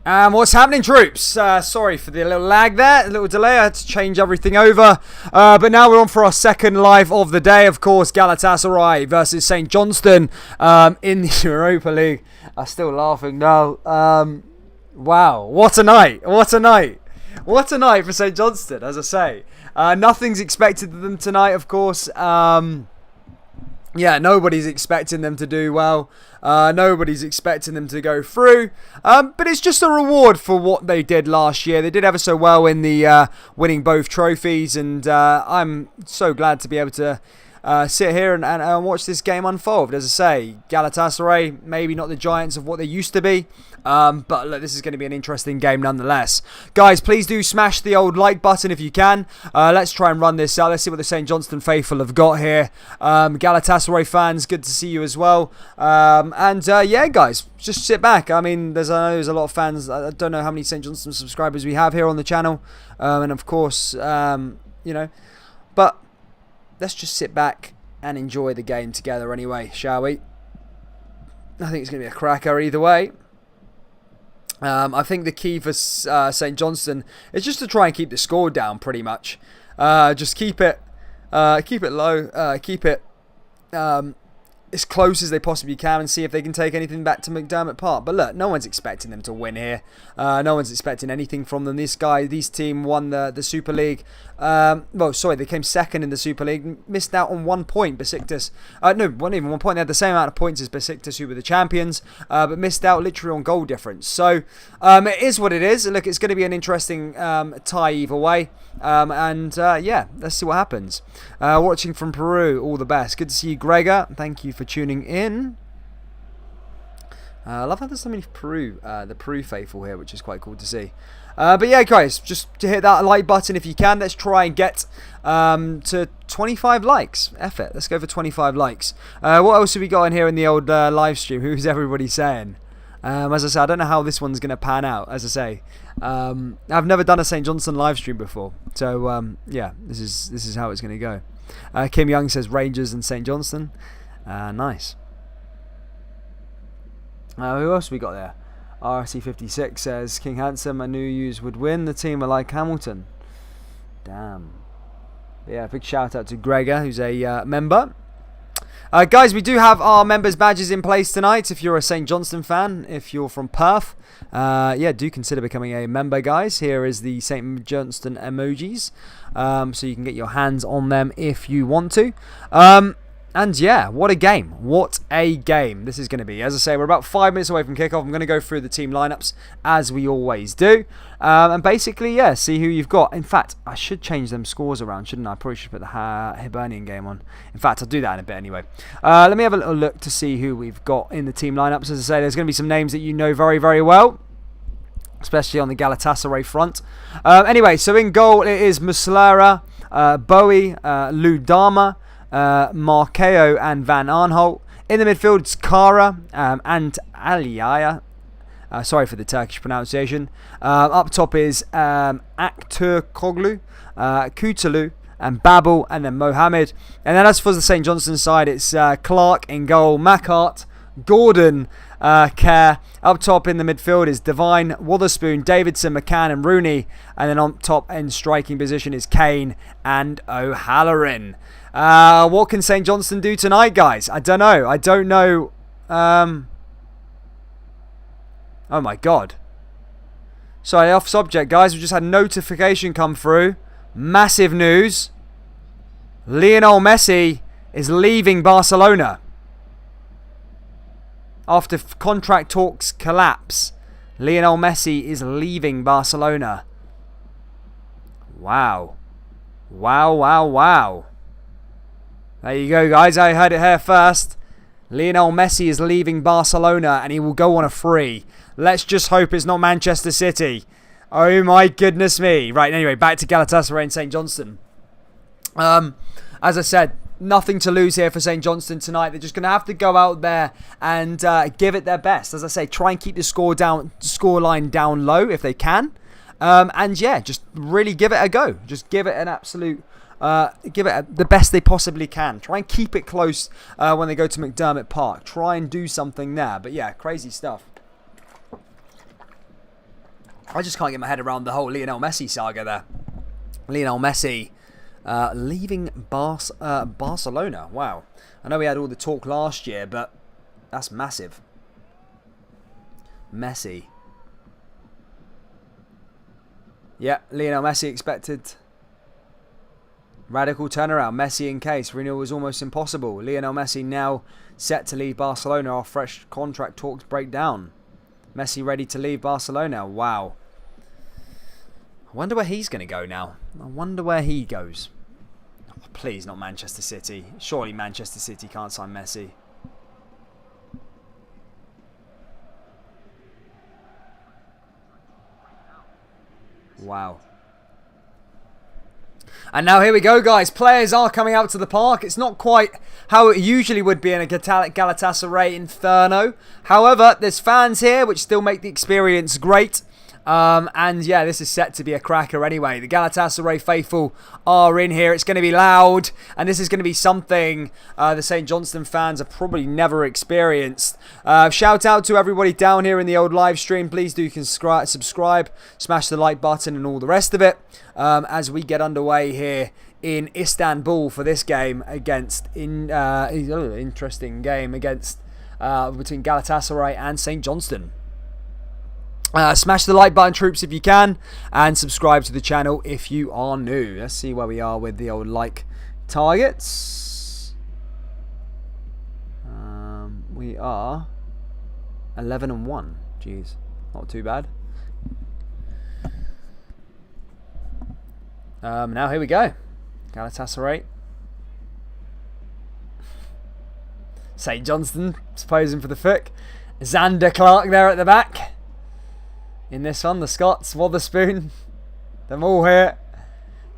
What's happening, troops? Sorry for the little lag there, a little delay. I had to change everything over. But now we're on for our second live of the day. Of course, Galatasaray versus St Johnstone in the Europa League. I'm still laughing now. Wow, what a night! What a night! What a night for St Johnstone, as I say. Nothing's expected of them tonight, of course. Yeah, nobody's expecting them to do well. Nobody's expecting them to go through. But it's just a reward for what they did last year. They did ever so well in the winning both trophies. And I'm so glad to be able to sit here and watch this game unfold. As I say, Galatasaray, maybe not the giants of what they used to be. But look, this is going to be an interesting game nonetheless. Guys, please do smash the old like button if you can. Let's try and run this out. Let's see what the St Johnstone faithful have got here. Galatasaray fans, good to see you as well. Yeah, guys, just sit back. I mean, I know there's a lot of fans. I don't know how many St Johnstone subscribers we have here on the channel. And of course, you know, but let's just sit back and enjoy the game together anyway, shall we? I think it's going to be a cracker either way. I think the key for St Johnstone is just to try and keep the score down, pretty much. Just keep it low, keep it as close as they possibly can, and see if they can take anything back to McDermott Park. But look, no one's expecting them to win here. No one's expecting anything from them. This team won the Super League. Well, sorry, they came second in the Super League. Missed out on 1 point. Besiktas, no, wasn't even 1 point. They had the same amount of points as Besiktas, who were the champions, but missed out literally on goal difference. So it is what it is. Look, it's going to be an interesting tie either way. Yeah, let's see what happens. Watching from Peru, all the best. Good to see you, Gregor. Thank you for tuning in. I love how there's so many the Peru faithful here, which is quite cool to see. But yeah, guys, just to hit that like button if you can. Let's try and get to 25 likes. F it. Let's go for 25 likes. What else have we got in here in the old live stream? Who's everybody saying? As I say, I don't know how this one's going to pan out. As I say, I've never done a St Johnstone live stream before, so yeah, this is how it's going to go. Kim Young says Rangers and St Johnstone. Nice. Who else we got there? RC56 says King Handsome. I knew yous would win. The team are like Hamilton. Damn. Yeah, big shout out to Gregor, who's a member. Guys, we do have our members badges in place tonight. If you're a St Johnstone fan, if you're from Perth, yeah, do consider becoming a member, guys. Here is the St Johnstone emojis, so you can get your hands on them if you want to. And yeah, what a game. What a game this is going to be. As I say, we're about 5 minutes away from kickoff. I'm going to go through the team lineups as we always do. And basically, yeah, see who you've got. In fact, I should change them scores around, shouldn't I? I probably should put the Hibernian game on. In fact, I'll do that in a bit anyway. Let me have a little look to see who we've got in the team lineups. As I say, there's going to be some names that you know very, very well, especially on the Galatasaray front. Anyway, so in goal it is Muslera, Bowie, Ludama, Markeo and Van Arnholt. In the midfield, it's Kara and Aliyaya. Sorry for the Turkish pronunciation. Up top is Aktürkoğlu, Kutalu, and Babel, and then Mohammed. And then as for the St Johnstone side, it's Clark in goal, Macart, Gordon, Kerr. Up top in the midfield is Devine, Wotherspoon, Davidson, McCann and Rooney. And then on top in striking position is Kane and O'Halloran. What can St Johnstone do tonight, guys? I don't know. I don't know. Oh my god. Sorry, off subject, guys. We just had a notification come through. Massive news. Lionel Messi is leaving Barcelona. After contract talks collapse, Lionel Messi is leaving Barcelona. Wow. Wow, wow, wow. There you go, guys. I heard it here first. Lionel Messi is leaving Barcelona and he will go on a free. Let's just hope it's not Manchester City. Oh my goodness me. Right, anyway, back to Galatasaray and St Johnstone. As I said, nothing to lose here for St Johnstone tonight. They're just going to have to go out there and give it their best. As I say, try and keep the scoreline down low if they can. And yeah, just really give it a go. Just give it an absolute... give it the best they possibly can. Try and keep it close when they go to McDermott Park. Try and do something there. But yeah, crazy stuff. I just can't get my head around the whole Lionel Messi saga there. Lionel Messi leaving Barcelona. Wow. I know we had all the talk last year, but that's massive. Messi. Yeah, Lionel Messi expected. Radical turnaround. Messi in case. Renewal was almost impossible. Lionel Messi now set to leave Barcelona. Our fresh contract talks break down. Messi ready to leave Barcelona. Wow. I wonder where he's going to go now. I wonder where he goes. Oh, please, not Manchester City. Surely Manchester City can't sign Messi. Wow. And now here we go, guys. Players are coming out to the park. It's not quite how it usually would be in a Galatasaray Inferno. However, there's fans here, which still make the experience great. And yeah, this is set to be a cracker anyway. The Galatasaray faithful are in here. It's going to be loud. And this is going to be something the St Johnstone fans have probably never experienced. Shout out to everybody down here in the old live stream. Please do subscribe, smash the like button and all the rest of it. As we get underway here in Istanbul for this game against... interesting game against between Galatasaray and St Johnstone. Smash the like button, troops, if you can, and subscribe to the channel if you are new. Let's see where we are with the old like targets. We are 11-1. Jeez, not too bad. Now here we go. Galatasaray. St Johnstone posing for the flick. Xander Clark there at the back. In this one, the Scots, Wotherspoon, them all here.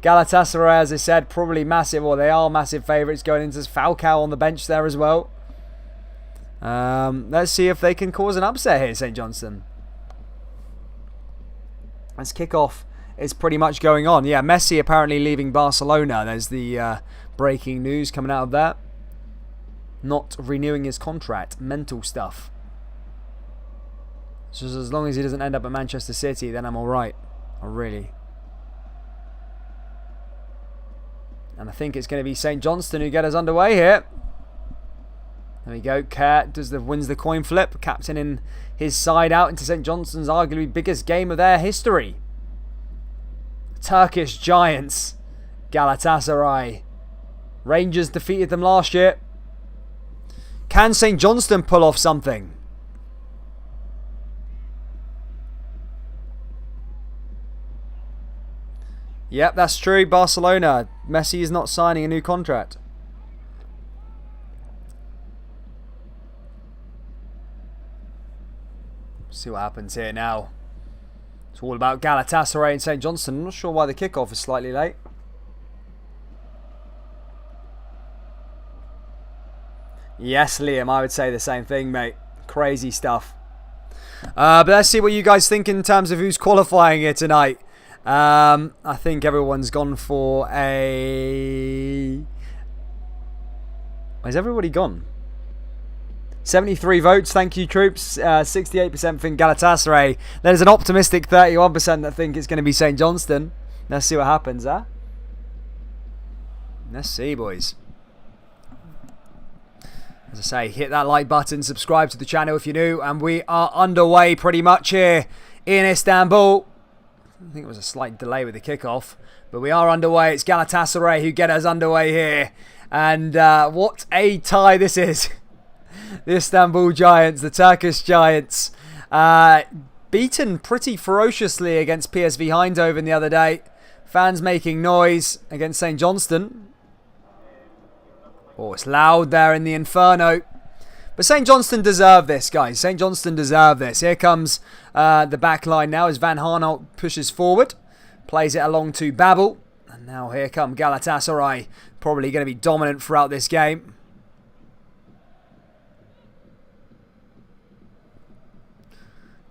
Galatasaray, as I said, probably massive, or they are massive favourites going into Falcao on the bench there as well. Let's see if they can cause an upset here, St Johnstone. As kickoff is pretty much going on. Yeah, Messi apparently leaving Barcelona. There's the breaking news coming out of that. Not renewing his contract. Mental stuff. So as long as he doesn't end up at Manchester City, then I'm alright. Really. And I think it's going to be St Johnstone who get us underway here. There we go. Kerr wins the coin flip. Captain in his side out into St Johnstone's arguably biggest game of their history. Turkish giants. Galatasaray. Rangers defeated them last year. Can St Johnstone pull off something? Yep, that's true. Barcelona. Messi is not signing a new contract. See what happens here now. It's all about Galatasaray and St Johnstone. I'm not sure why the kickoff is slightly late. Yes, Liam, I would say the same thing, mate. Crazy stuff. But let's see what you guys think in terms of who's qualifying here tonight. I think everyone's gone for a... Where's everybody gone? 73 votes, thank you, troops. 68% think Galatasaray. There's an optimistic 31% that think it's going to be St Johnstone. Let's see what happens, huh? Let's see, boys. As I say, hit that like button, subscribe to the channel if you're new, and we are underway pretty much here in Istanbul. I think it was a slight delay with the kickoff, but we are underway. It's Galatasaray who get us underway here, and what a tie this is. The Istanbul Giants, the Turkish Giants, beaten pretty ferociously against PSV Eindhoven the other day. Fans making noise against St Johnstone. Oh, it's loud there in the Inferno. But St Johnstone deserve this, guys. St Johnstone deserve this. Here comes the back line now as Van Harnout pushes forward. Plays it along to Babel. And now here come Galatasaray. Probably going to be dominant throughout this game.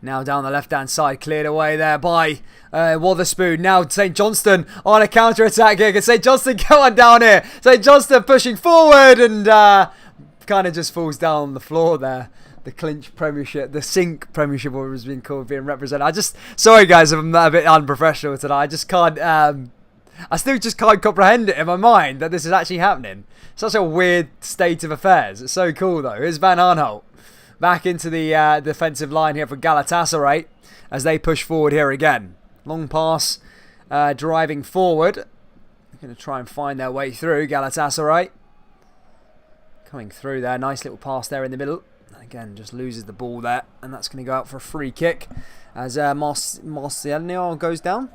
Now down the left-hand side, cleared away there by Wotherspoon. Now St Johnstone on a counter-attack here. Can St Johnstone go on down here? St Johnstone pushing forward and kind of just falls down on the floor there. the clinch Premiership, the Sink Premiership, what it was being called, being represented. Sorry guys, if I'm a bit unprofessional tonight. I just can't, I still just can't comprehend it in my mind that this is actually happening. Such a weird state of affairs. It's so cool though. Here's Van Aanholt back into the defensive line here for Galatasaray as they push forward here again. Long pass, driving forward. Going to try and find their way through. Galatasaray coming through there. Nice little pass there in the middle. And again, just loses the ball there. And that's going to go out for a free kick as Marcelino goes down.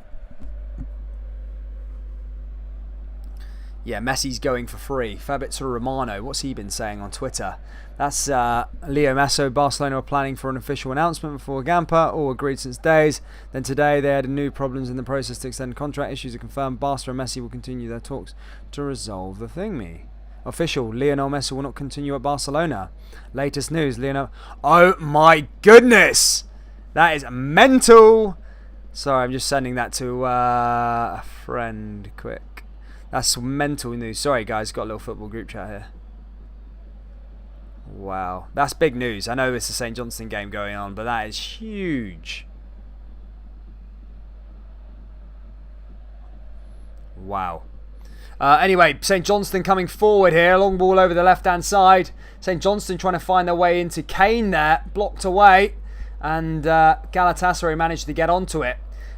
Yeah, Messi's going for free. Fabrizio Romano, what's he been saying on Twitter? That's Leo Messi. Barcelona are planning for an official announcement before Gamper, all agreed since days. Then today they had new problems in the process to extend contract issues. Are confirmed Barca and Messi will continue their talks to resolve the thingy. Official, Lionel Messi will not continue at Barcelona. Latest news, Lionel... Oh my goodness! That is mental! Sorry, I'm just sending that to a friend quick. That's mental news. Sorry guys, got a little football group chat here. Wow, that's big news. I know it's a St Johnstone game going on, but that is huge. Wow. Anyway, St Johnstone coming forward here. Long ball over the left-hand side. St Johnstone trying to find their way into Kane there. Blocked away. And Galatasaray managed to get onto it.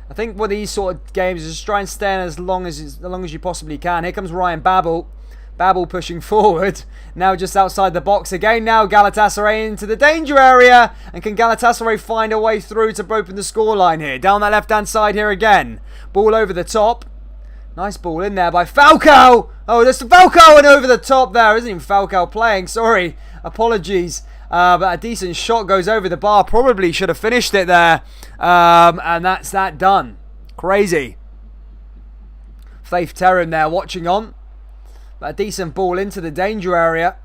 I think with these sort of games, just try and stay in as long as you possibly can. Here comes Ryan Babel. Babel pushing forward. Now just outside the box again. Now Galatasaray into the danger area. And can Galatasaray find a way through to open the scoreline here? Down that left-hand side here again. Ball over the top. Nice ball in there by Falcao. Oh, there's Falcao and over the top there. Isn't even Falcao playing. Sorry. Apologies. But a decent shot goes over the bar. Probably should have finished it there. And that's that done. Crazy. Faith Terran there watching on. But a decent ball into the danger area.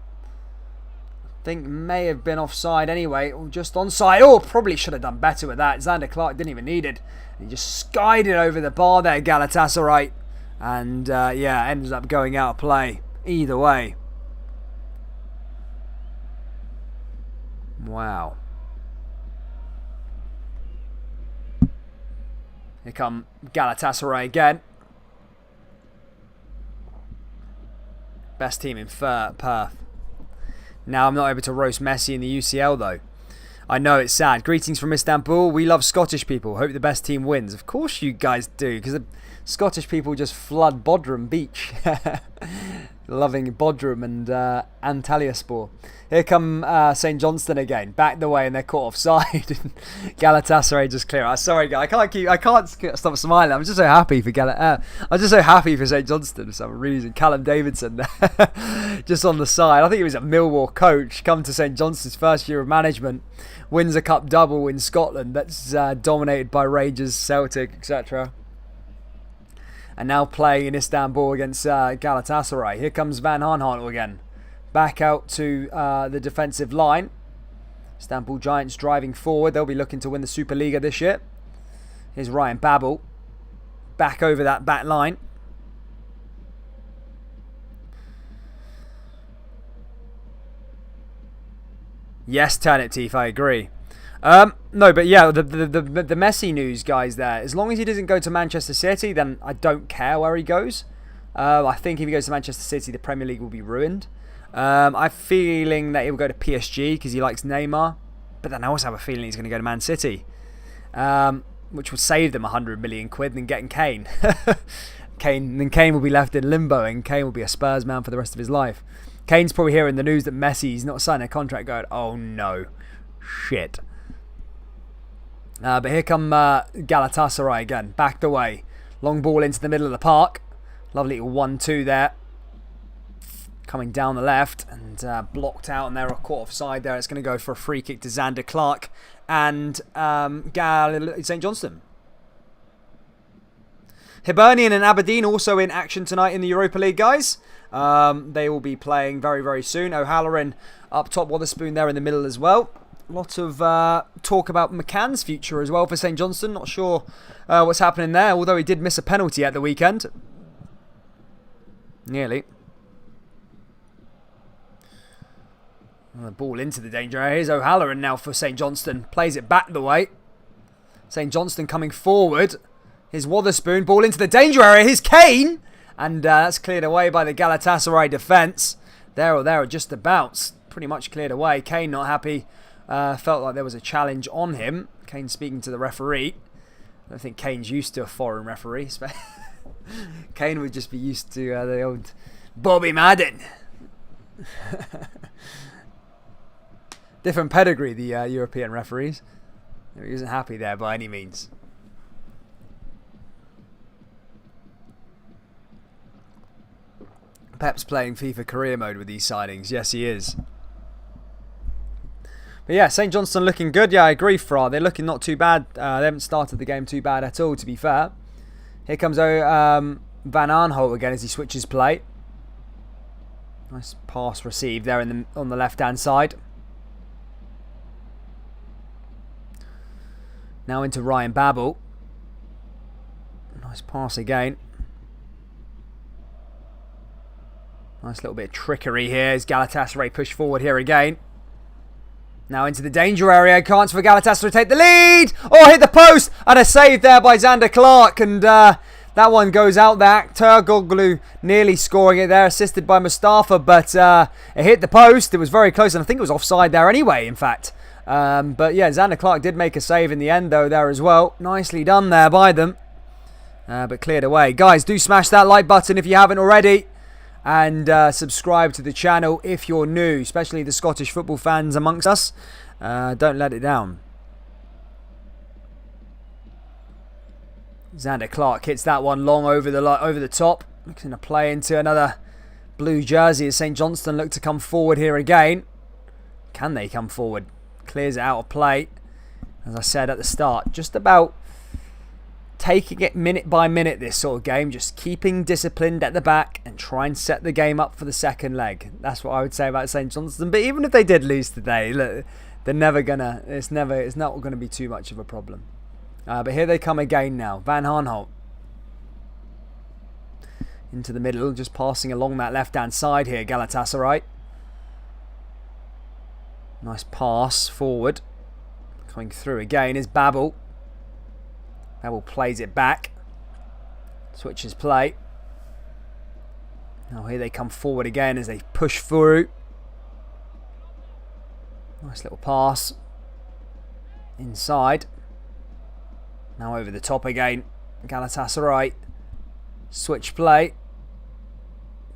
I think may have been offside anyway. Or just onside. Oh, probably should have done better with that. Xander Clark didn't even need it. He just skied it over the bar there, Galatasaray. And yeah, ends up going out of play. Either way. Wow. Here come Galatasaray again. Best team in Perth. Now I'm not able to roast Messi in the UCL though. I know it's sad. Greetings from Istanbul. We love Scottish people. Hope the best team wins. Of course you guys do, because the Scottish people just flood Bodrum Beach. Loving Bodrum and Antalyaspor. Here come St Johnstone again. Back the way and they're caught offside. Galatasaray just clear. Sorry guys, I can't stop smiling. I'm just so happy for I'm just so happy for St Johnstone for some reason. Callum Davidson just on the side. I think he was a Millwall coach. Come to St Johnstone's first year of management. Wins a cup double in Scotland. That's dominated by Rangers, Celtic, etc. And now playing in Istanbul against Galatasaray. Here comes Van Aanholt again. Back out to the defensive line. Istanbul Giants driving forward. They'll be looking to win the Superliga this year. Here's Ryan Babel. Back over that back line. Yes, Turnip Teeth, I agree. No, but yeah, the Messi news, guys, there. As long as he doesn't go to Manchester City, then I don't care where he goes. I think if he goes to Manchester City, the Premier League will be ruined. I'm feeling that he will go to PSG because he likes Neymar. But then I also have a feeling he's going to go to Man City. Which would save them 100 million quid than getting Kane. Kane will be left in limbo and Kane will be a Spurs man for the rest of his life. Kane's probably hearing the news that Messi's not signing a contract going, oh no, shit. But here come Galatasaray again, backed away. Long ball into the middle of the park. Lovely little 1-2 there. Coming down the left and blocked out and they're caught offside there. It's going to go for a free kick to Xander Clark and St Johnstone. Hibernian and Aberdeen also in action tonight in the Europa League, guys. They will be playing very, very soon. O'Halloran up top, Wotherspoon there in the middle as well. Lot of talk about McCann's future as well for St Johnstone. Not sure what's happening there, although he did miss a penalty at the weekend. Nearly. The ball into the danger area. Here's O'Halloran now for St Johnstone. Plays it back the way. St Johnstone coming forward. Here's Wotherspoon. Ball into the danger area. Here's Kane. And that's cleared away by the Galatasaray defence. There or just about. Pretty much cleared away. Kane not happy. Felt like there was a challenge on him. Kane speaking to the referee. I don't think Kane's used to a foreign referee. Kane would just be used to the old Bobby Madden. Different pedigree, the European referees. He isn't happy there by any means. Pep's playing FIFA career mode with these signings. Yes, he is. But yeah, St Johnstone looking good. Yeah, I agree, Fra. They're looking not too bad. They haven't started the game too bad at all, to be fair. Here comes Van Aanholt again as he switches play. Nice pass received there on the left-hand side. Now into Ryan Babel. Nice pass again. Nice little bit of trickery here as Galatasaray push forward here again. Now into the danger area. Chance for Galatasaray to take the lead. Oh, hit the post. And a save there by Xander Clark. And that one goes out there. Turgoglu nearly scoring it there. Assisted by Mustafa. But it hit the post. It was very close. And I think it was offside there anyway, in fact. But yeah, Xander Clark did make a save in the end, though, there as well. Nicely done there by them. But cleared away. Guys, do smash that like button if you haven't already. And subscribe to the channel if you're new, especially the Scottish football fans amongst us. Don't let it down. Xander Clark hits that one long over the top. Looking to play into another blue jersey as St Johnstone look to come forward here again. Can they come forward? Clears it out of play. As I said at the start, just about taking it minute by minute, this sort of game, just keeping disciplined at the back and try and set the game up for the second leg. That's what I would say about St Johnstone. But even if they did lose today, look, they're never gonna. It's not gonna be too much of a problem. But here they come again now. Van Aanholt into the middle, just passing along that left-hand side here. Galatasaray. Nice pass forward. Coming through again is Babel. Babel plays it back. Switches play. Now here they come forward again as they push through. Nice little pass. Inside. Now over the top again. Galatasaray. Switch play.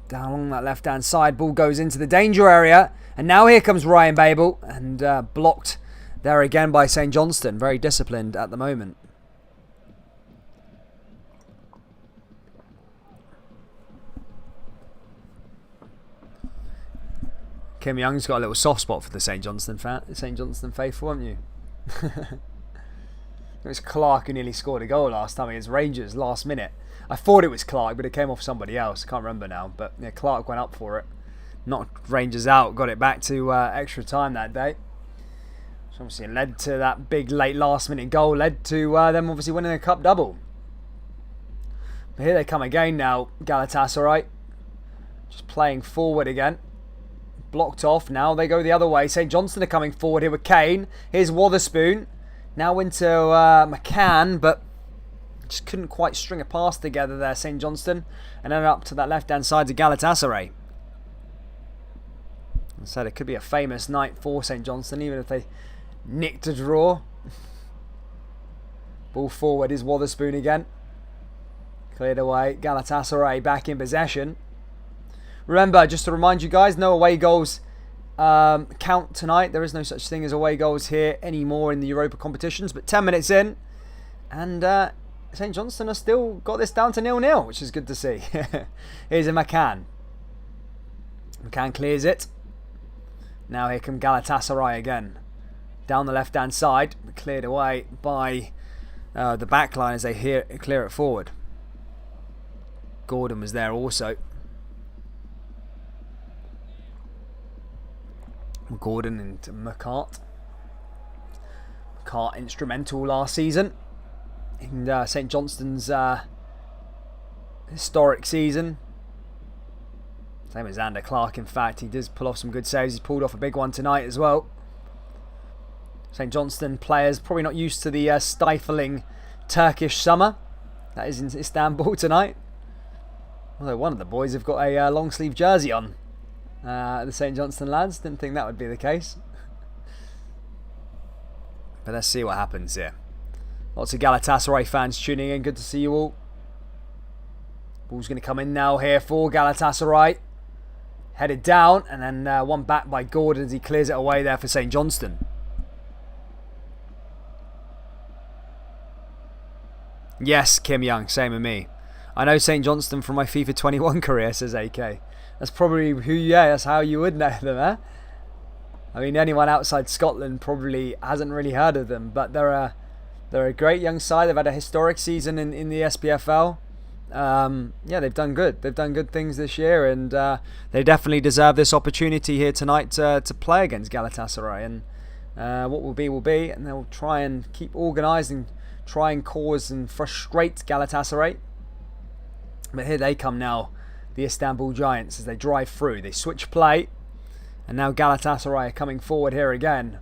Down along that left-hand side. Ball goes into the danger area. And now here comes Ryan Babel. And blocked there again by St Johnstone. Very disciplined at the moment. Kim Young's got a little soft spot for the St Johnstone faithful, haven't you? It was Clark who nearly scored a goal last time against Rangers, last minute. I thought it was Clark, but it came off somebody else. I can't remember now. But yeah, Clark went up for it. Knocked Rangers out, got it back to extra time that day. So obviously it led to that big late last minute goal, led to them obviously winning a cup double. But here they come again now, Galatasaray. Just playing forward again. Blocked off. Now they go the other way. St Johnstone are coming forward here with Kane. Here's Wotherspoon. Now into McCann, but just couldn't quite string a pass together there, St Johnstone. And then up to that left-hand side to Galatasaray. I said it could be a famous night for St Johnstone, even if they nicked a draw. Ball forward is Wotherspoon again. Cleared away. Galatasaray back in possession. Remember, just to remind you guys, no away goals count tonight. There is no such thing as away goals here anymore in the Europa competitions. But 10 minutes in, and St Johnstone have still got this down to 0-0, which is good to see. Here's a McCann. McCann clears it. Now here come Galatasaray again. Down the left-hand side, cleared away by the back line as they clear it forward. Gordon was there also. Gordon and McCart. McCart instrumental last season in St Johnstone's historic season. Same as Xander Clark, in fact. He does pull off some good saves. He's pulled off a big one tonight as well. St Johnstone players probably not used to the stifling Turkish summer that is in Istanbul tonight. Although one of the boys have got a long sleeve jersey on. The St Johnstone lads. Didn't think that would be the case. But let's see what happens here. Lots of Galatasaray fans tuning in. Good to see you all. Ball's going to come in now here for Galatasaray. Headed down, and then one back by Gordon as he clears it away there for St Johnstone. Yes, Kim Young, same with me. I know St Johnstone from my FIFA 21 career, says AK. That's probably that's how you would know them, eh? I mean, anyone outside Scotland probably hasn't really heard of them, but they're a great young side. They've had a historic season in the SPFL. They've done good. They've done good things this year, and they definitely deserve this opportunity here tonight to play against Galatasaray. And what will be, and they'll try and keep organised and try and cause and frustrate Galatasaray. But here they come now, the Istanbul Giants, as they drive through. They switch play, and now Galatasaray are coming forward here again.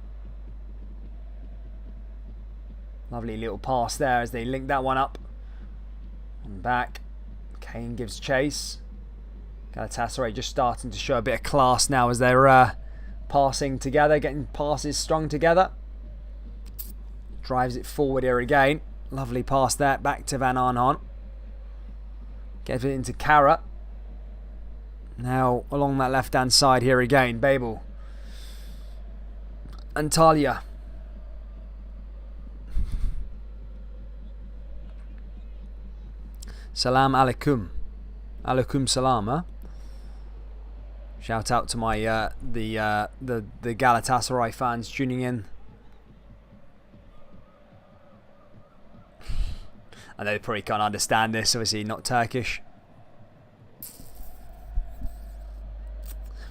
Lovely little pass there as they link that one up. And back. Kane gives chase. Galatasaray just starting to show a bit of class now as they're passing together, getting passes strung together. Drives it forward here again. Lovely pass there, back to Van Arnhont. Gets it into Kara. Now along that left hand side here again, Babel. Antalya. Salam alaikum. Alaikum salam, huh? Shout out to my the Galatasaray fans tuning in. I know they probably can't understand this, obviously not Turkish.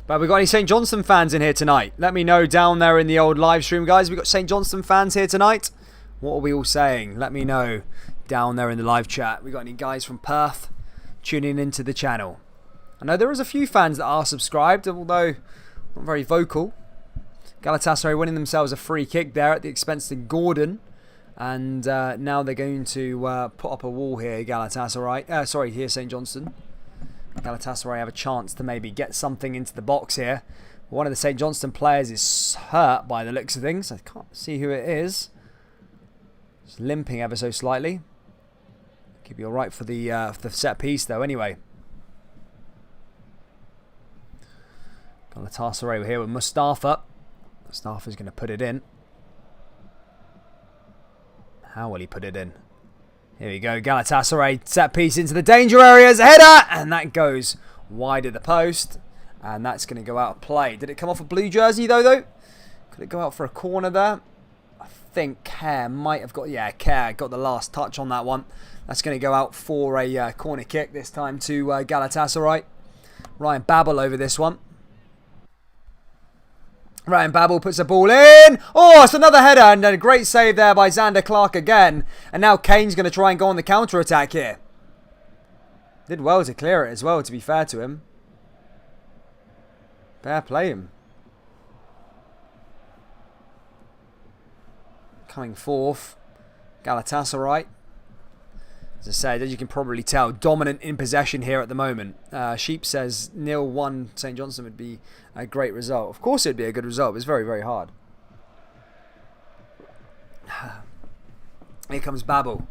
But we've got any St Johnstone fans in here tonight? Let me know down there in the old live stream, guys. We've got St Johnstone fans here tonight. What are we all saying? Let me know down there in the live chat. We got any guys from Perth tuning into the channel? I know there is a few fans that are subscribed, although not very vocal. Galatasaray winning themselves a free kick there at the expense of Gordon. And now they're going to put up a wall here, Galatasaray. Here St Johnstone. Galatasaray have a chance to maybe get something into the box here. One of the St Johnstone players is hurt by the looks of things. I can't see who it is. Just limping ever so slightly. Could be alright for the set piece though anyway. Galatasaray here with Mustafa. Mustafa's going to put it in. How will he put it in? Here we go. Galatasaray set piece into the danger areas. Header! And that goes wide of the post. And that's going to go out of play. Did it come off a blue jersey though? Could it go out for a corner there? I think Kerr might have got... Yeah, Kerr got the last touch on that one. That's going to go out for a corner kick this time to Galatasaray. Ryan Babel over this one. Ryan Babel puts the ball in. Oh, it's another header. And a great save there by Xander Clark again. And now Kane's going to try and go on the counter-attack here. Did well to clear it as well, to be fair to him. Fair play him. Coming forth. Galatasaray. As I said, as you can probably tell, dominant in possession here at the moment. Sheep says 0-1 St Johnstone would be a great result. Of course it would be a good result. It's very, very hard. Here comes Babel.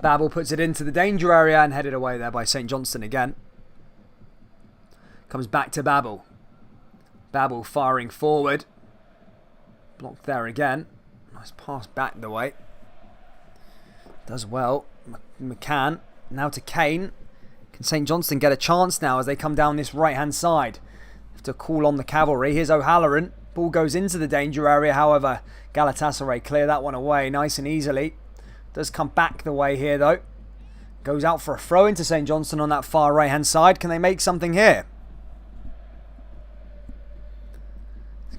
Babel puts it into the danger area and headed away there by St Johnstone again. Comes back to Babel. Babel firing forward. Blocked there again. Nice pass back the way. Does well. McCann. Now to Kane. Can St Johnstone get a chance now as they come down this right-hand side? Have to call on the cavalry. Here's O'Halloran. Ball goes into the danger area. However, Galatasaray clear that one away nice and easily. Does come back the way here though. Goes out for a throw into St Johnstone on that far right-hand side. Can they make something here?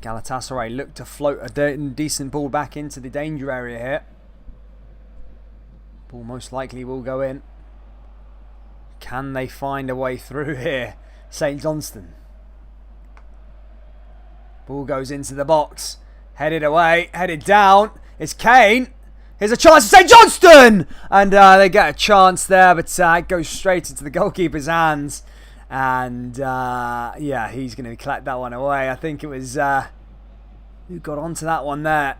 Galatasaray look to float a decent ball back into the danger area here. Ball most likely will go in. Can they find a way through here? St Johnstone. Ball goes into the box. Headed away. Headed down. It's Kane. Here's a chance for St Johnstone! And they get a chance there, but it goes straight into the goalkeeper's hands. And, yeah, he's going to collect that one away. I think it was... who got onto that one there?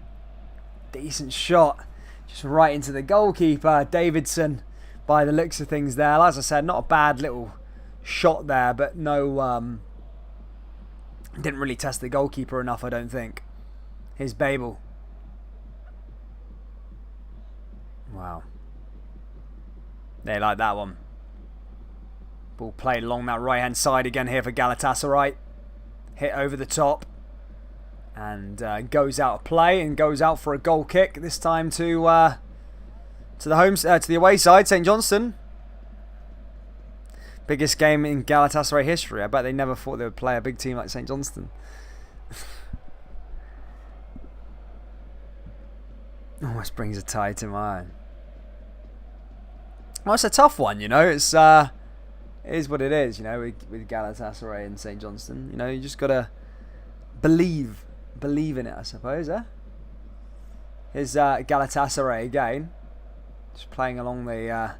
Decent shot. Just right into the goalkeeper. Davidson, by the looks of things there. As I said, not a bad little shot there, but no... didn't really test the goalkeeper enough, I don't think. Here's Babel. Wow. They like that one. Ball played along that right-hand side again here for Galatasaray. Hit over the top. And goes out of play and goes out for a goal kick. This time to the away side, St Johnstone. Biggest game in Galatasaray history. I bet they never thought they would play a big team like St Johnstone. Almost brings a tie to mind. Well, it's a tough one, you know. It is what it is, you know, with Galatasaray and St Johnstone. You know, you just gotta believe in it, I suppose. Here's Galatasaray again, just playing along the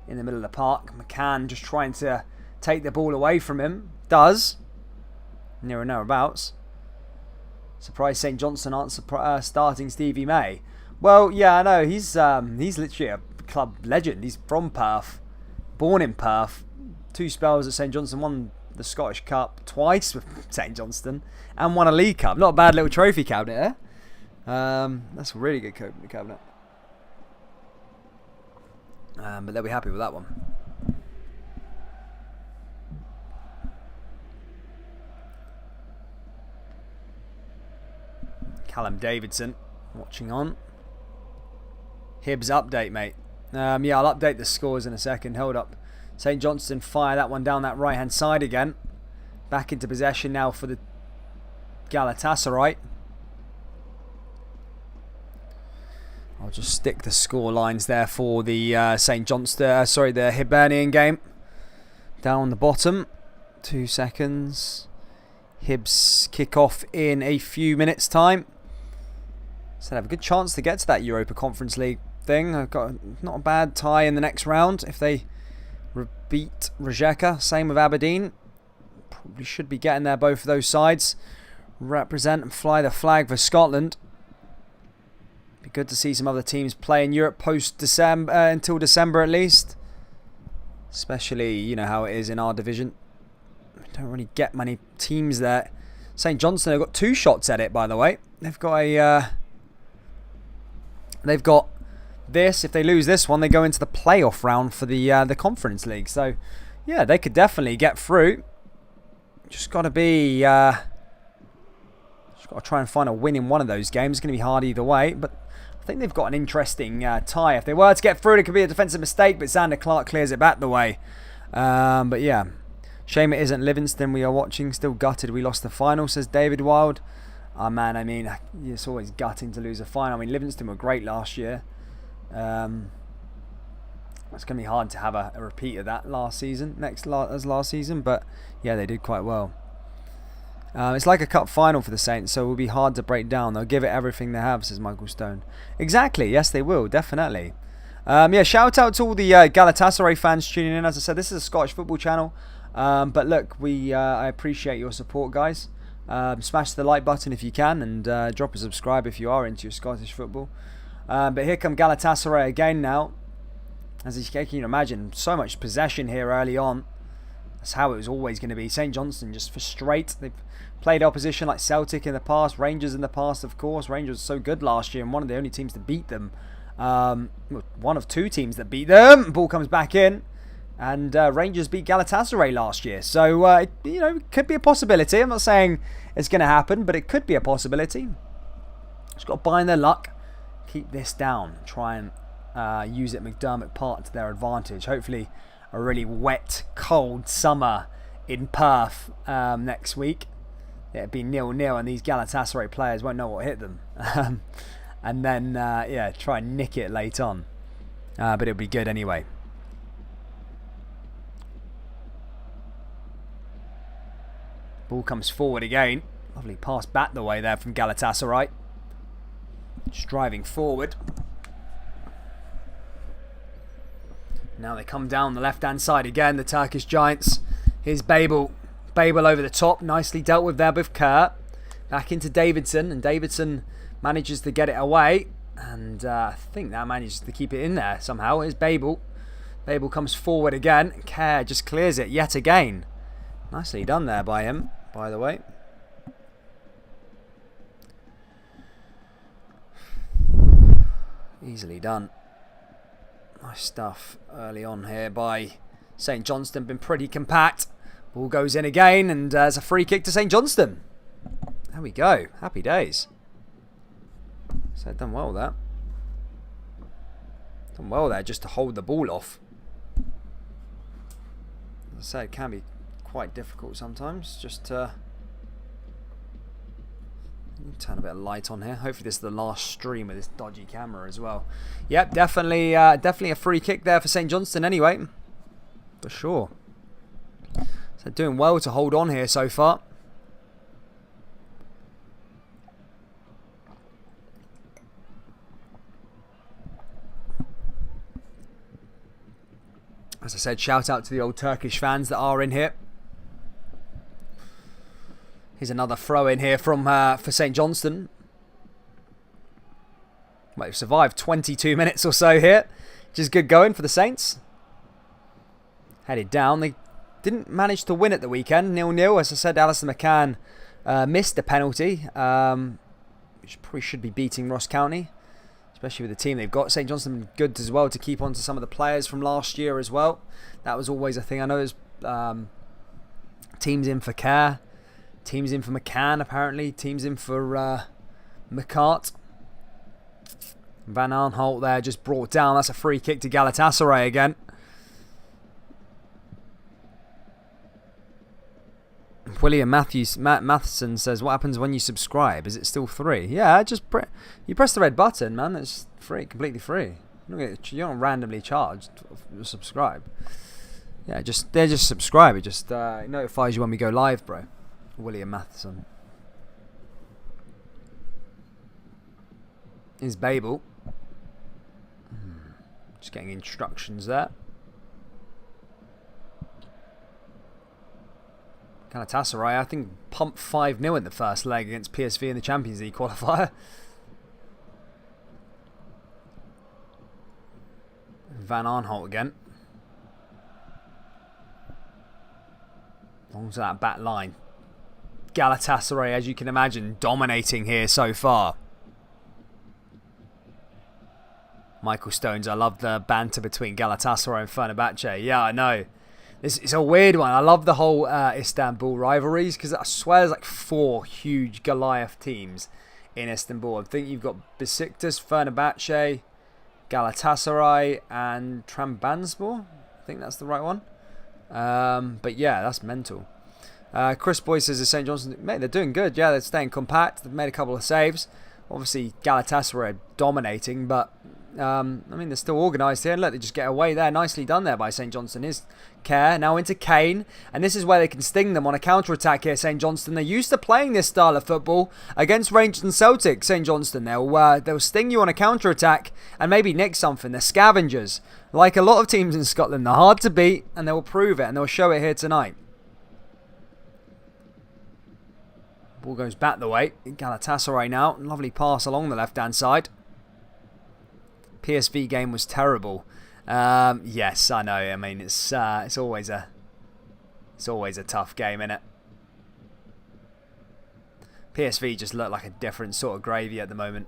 in the middle of the park. McCann just trying to take the ball away from him. Does near and thereabouts. Surprised St Johnstone aren't starting Stevie May. Well, yeah, I know. He's literally a club legend. He's from Perth, born in Perth. 2 spells at St Johnstone, won the Scottish Cup twice with St Johnstone, and won a League Cup. Not a bad little trophy cabinet there. That's a really good cabinet. But they'll be happy with that one. Callum Davidson watching on. Hibs update, mate. Yeah, I'll update the scores in a second. Hold up. St Johnstone fire that one down that right-hand side again. Back into possession now for the Galatasaray. I'll just stick the score lines there for the St Johnstone, the Hibernian game. Down on the bottom. 2 seconds. Hibs kick off in a few minutes' time. So they have a good chance to get to that Europa Conference League thing. I've got not a bad tie in the next round if they beat Rijeka. Same with Aberdeen. Probably should be getting there, both of those sides. Represent and fly the flag for Scotland. Be good to see some other teams play in Europe post-December, until December at least. Especially, you know how it is in our division. We don't really get many teams there. St Johnstone have got 2 shots at it, by the way. They've got this. If they lose this one, they go into the playoff round for the Conference League. So, yeah, they could definitely get through. Just got to be, just got to try and find a win in one of those games. It's going to be hard either way, but I think they've got an interesting tie. If they were to get through, it could be a defensive mistake, but Xander Clark clears it back the way. But yeah, shame it isn't Livingston we are watching. Still gutted we lost the final, says David Wild. Oh man, I mean, it's always gutting to lose a final. I mean, Livingston were great last year. It's going to be hard to have a repeat of that last season, as last season, but yeah, they did quite well. It's like a cup final for the Saints, so it will be hard to break down. They'll give it everything they have, says Michael Stone. Exactly, yes they will, definitely. Yeah, shout out to all the Galatasaray fans tuning in. As I said, this is a Scottish football channel, but look, I appreciate your support, guys. Smash the like button if you can, and drop a subscribe if you are into your Scottish football. But here come Galatasaray again now. As you can imagine, so much possession here early on. That's how it was always going to be. St Johnstone just for straight. They've played opposition like Celtic in the past, Rangers in the past, of course. Rangers were so good last year and one of the only teams to beat them. One of 2 teams that beat them. Ball comes back in. And Rangers beat Galatasaray last year. So, you know, it could be a possibility. I'm not saying it's going to happen, but it could be a possibility. Just got to bind their luck. Keep this down. Try and use it McDermott Park to their advantage. Hopefully a really wet, cold summer in Perth next week. It'll be 0-0 and these Galatasaray players won't know what hit them. And then, yeah, try and nick it late on. But it'll be good anyway. Ball comes forward again. Lovely pass back the way there from Galatasaray. Just driving forward. Now they come down the left-hand side again, the Turkish Giants. Here's Babel. Babel over the top. Nicely dealt with there with Kerr. Back into Davidson, and Davidson manages to get it away. And I think that manages to keep it in there somehow. Here's Babel. Babel comes forward again. Kerr just clears it yet again. Nicely done there by him, by the way. Easily done. Nice stuff early on here by St Johnstone. Been pretty compact. Ball goes in again, and there's a free kick to St Johnstone. There we go. Happy days. So done well there. Done well there just to hold the ball off. As I say, it can be quite difficult sometimes. Just to turn a bit of light on here. Hopefully this is the last stream of this dodgy camera as well. Yep, definitely a free kick there for St Johnstone anyway. For sure. So doing well to hold on here so far. As I said, shout out to the old Turkish fans that are in here. Here's another throw in here from for St Johnstone. Well, they've survived 22 minutes or so here. Which is good going for the Saints. Headed down. They didn't manage to win at the weekend. 0-0. As I said, Alison McCann missed a penalty. Which probably should be beating Ross County. Especially with the team they've got. St Johnstone good as well to keep on to some of the players from last year as well. That was always a thing. I know there's teams in for Kerr. Teams in for McCann, apparently. Teams in for McCart. Van Aanholt there just brought down. That's a free kick to Galatasaray again. William Matheson says, what happens when you subscribe? Is it still free? Yeah, just you press the red button, man. It's free, completely free. You're not randomly charged to subscribe. Yeah, they just subscribe. It just notifies you when we go live, bro. William Matheson. Is Babel. Just getting instructions there. Galatasaray, I think, pumped 5-0 in the first leg against PSV in the Champions League qualifier. Van Aanholt again. Long to that back line. Galatasaray, as you can imagine, dominating here so far. Michael Stones, I love the banter between Galatasaray and Fenerbahce. Yeah, I know. It's a weird one. I love the whole Istanbul rivalries because I swear there's like 4 huge Goliath teams in Istanbul. I think you've got Besiktas, Fenerbahce, Galatasaray, and Trabzonspor. I think that's the right one. But yeah, that's mental. Chris Boy says, St Johnstone, mate, they're doing good. Yeah, they're staying compact. They've made a couple of saves. Obviously, Galatasaray are dominating, but I mean, they're still organised here. Look, they just get away there. Nicely done there by St Johnstone. Here's Kerr, now into Kane. And this is where they can sting them on a counter-attack here, St Johnstone. They're used to playing this style of football against Rangers and Celtic, St Johnstone. They'll sting you on a counter-attack and maybe nick something. They're scavengers. Like a lot of teams in Scotland, they're hard to beat, and they will prove it, and they'll show it here tonight. Ball goes back the way. Galatasaray now. Lovely pass along the left-hand side. PSV game was terrible. Yes, I know. I mean, it's always a tough game, innit? PSV just look like a different sort of gravy at the moment.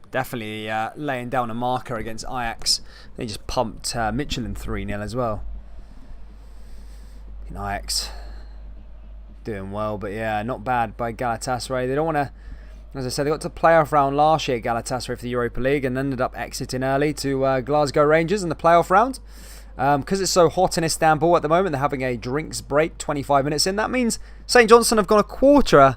Definitely laying down a marker against Ajax. They just pumped Michelin 3-0 as well. In Ajax doing well, but yeah, not bad by Galatasaray. They don't want to. As I said, they got to playoff round last year, Galatasaray, for the Europa League, and ended up exiting early to Glasgow Rangers in the playoff round. Because it's so hot in Istanbul at the moment, they're having a drinks break 25 minutes in. That means St Johnstone have gone a quarter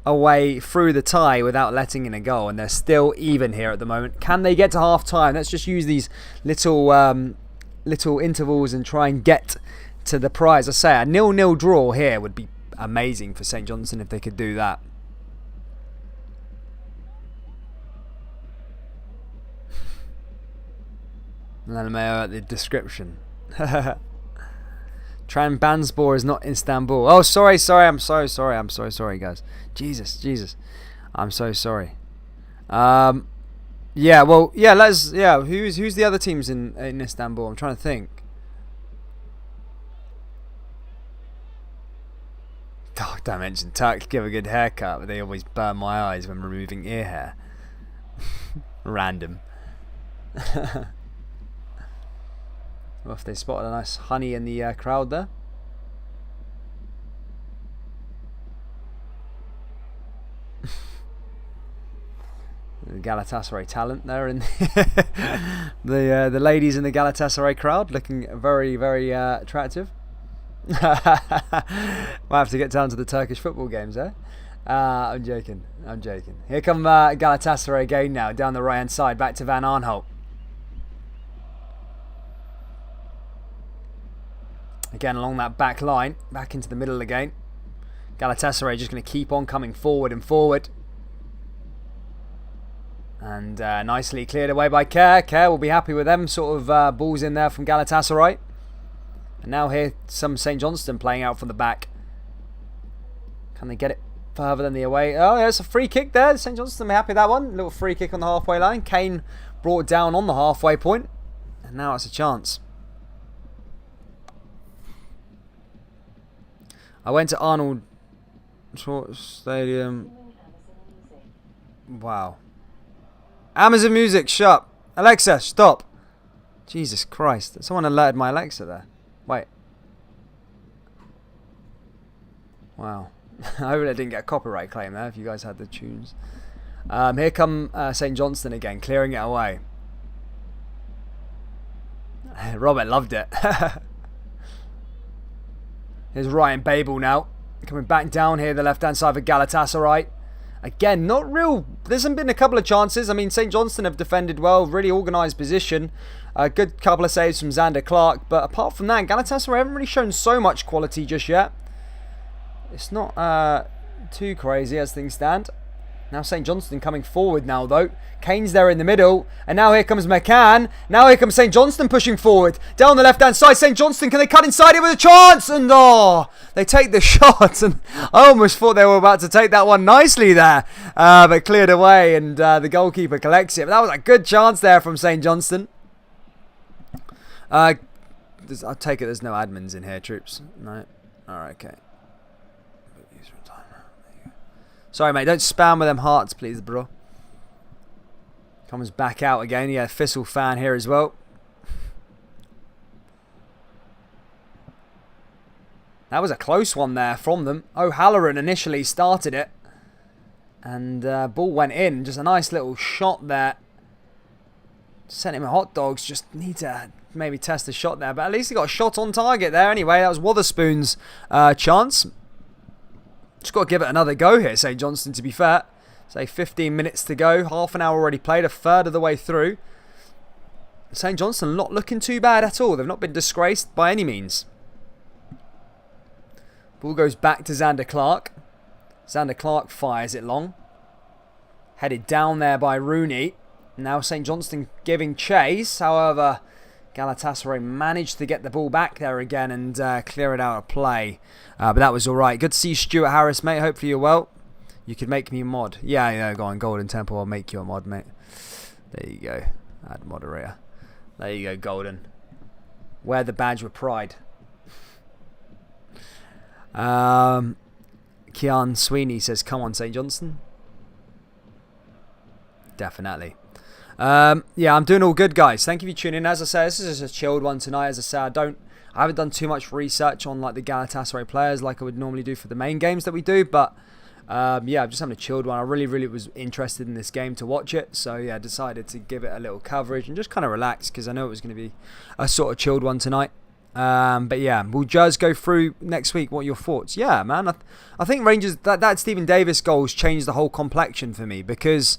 away through the tie without letting in a goal, and they're still even here at the moment. Can they get to half time? Let's just use these little intervals and try and get to the prize. I say a 0-0 draw here would be amazing for St Johnstone if they could do that. Lionel at the description. Trabzonspor is not Istanbul. Oh, sorry. I'm so sorry, guys. Jesus. I'm so sorry. Yeah, well, yeah. Who's the other teams in Istanbul? I'm trying to think. Oh, don't mention Turks give a good haircut, but they always burn my eyes when removing ear hair. Random. Well, if they spotted a nice honey in the crowd there. The Galatasaray talent there, and the ladies in the Galatasaray crowd looking very, very attractive. Might have to get down to the Turkish football games, eh? I'm joking. Here come Galatasaray again now, down the right hand side, back to Van Aanholt. Again along that back line, back into the middle again. Galatasaray just going to keep on coming forward and forward. And nicely cleared away by Kerr. Kerr will be happy with them sort of balls in there from Galatasaray. And now here some St Johnstone playing out from the back. Can they get it further than the away? Oh, there's a free kick there. St Johnstone will be happy with that one. Little free kick on the halfway line. Kane brought down on the halfway point. And now it's a chance. I went to Arnold Stadium. Wow. Amazon Music, shut up. Alexa, stop. Jesus Christ. Someone alerted my Alexa there. Wait. Wow. I hope I didn't get a copyright claim there if you guys had the tunes. Here come St Johnstone again, clearing it away. Robert loved it. Here's Ryan Babel now. Coming back down here, the left-hand side for Galatasaray. Again, not real. There hasn't been a couple of chances. I mean, St Johnstone have defended well, really organised position. A good couple of saves from Xander Clark. But apart from that, Galatasaray haven't really shown so much quality just yet. It's not too crazy as things stand. Now St Johnstone coming forward now, though. Kane's there in the middle. And now here comes McCann. Now here comes St Johnstone pushing forward. Down the left-hand side, St Johnstone. Can they cut inside it with a chance? And they take the shot. And I almost thought they were about to take that one nicely there. But cleared away and the goalkeeper collects it. But that was a good chance there from St Johnstone. I take it there's no admins in here, troops. No? Alright, okay. Sorry, mate. Don't spam with them hearts, please, bro. Comes back out again. Yeah, Thistle fan here as well. That was a close one there from them. O'Halloran initially started it. And ball went in. Just a nice little shot there. Sent him a hot dogs. Just need to maybe test the shot there. But at least he got a shot on target there. Anyway, that was Wotherspoon's chance. Just got to give it another go here, St Johnstone, to be fair. Say 15 minutes to go. Half an hour already played. A third of the way through. St Johnstone not looking too bad at all. They've not been disgraced by any means. Ball goes back to Xander Clark. Xander Clark fires it long. Headed down there by Rooney. Now St Johnstone giving chase. However, Galatasaray managed to get the ball back there again and clear it out of play. But that was alright. Good to see you, Stuart Harris, mate. Hopefully you're well. You could make me a mod. Yeah, go on, Golden Temple. I'll make you a mod, mate. There you go. Add moderator. There you go, Golden. Wear the badge with pride. Kian Sweeney says, come on, St Johnstone. Definitely. Yeah, I'm doing all good, guys. Thank you for tuning in. As I say, this is just a chilled one tonight. As I say, I haven't done too much research on like the Galatasaray players like I would normally do for the main games that we do, but yeah, I'm just having a chilled one. I really was interested in this game to watch it, so yeah, I decided to give it a little coverage and just kind of relax because I know it was going to be a sort of chilled one tonight. But yeah, we'll just go through next week. What are your thoughts? Yeah, man, I think Rangers, that Stephen Davis goals changed the whole complexion for me because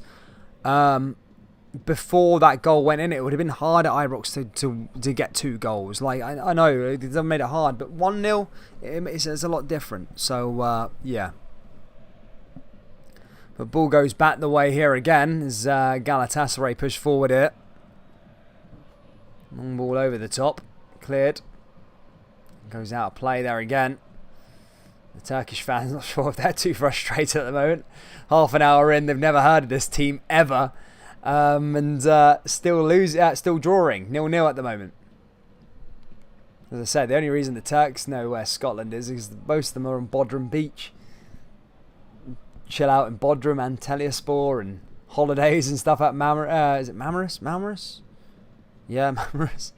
before that goal went in, it would have been hard at Ibrox to get 2 goals. Like, I know it doesn't make it hard, but 1-0, it's a lot different. So, yeah. But ball goes back the way here again as Galatasaray push forward here. Long ball over the top. Cleared. Goes out of play there again. The Turkish fans, not sure if they're too frustrated at the moment. Half an hour in, they've never heard of this team ever. And still drawing 0-0 at the moment. As I said, the only reason the Turks know where Scotland is most of them are on Bodrum Beach. Chill out in Bodrum and Teliaspor and holidays and stuff at is it Marmaris? Marmaris? Yeah, Marmaris.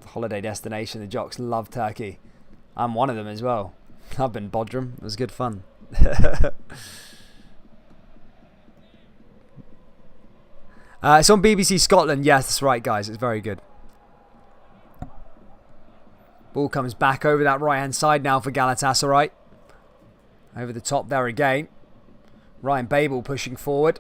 Holiday destination. The jocks love Turkey. I'm one of them as well. I've been Bodrum. It was good fun. It's on BBC Scotland. Yes, that's right, guys. It's very good. Ball comes back over that right-hand side now for Galatasaray. Over the top there again. Ryan Babel pushing forward.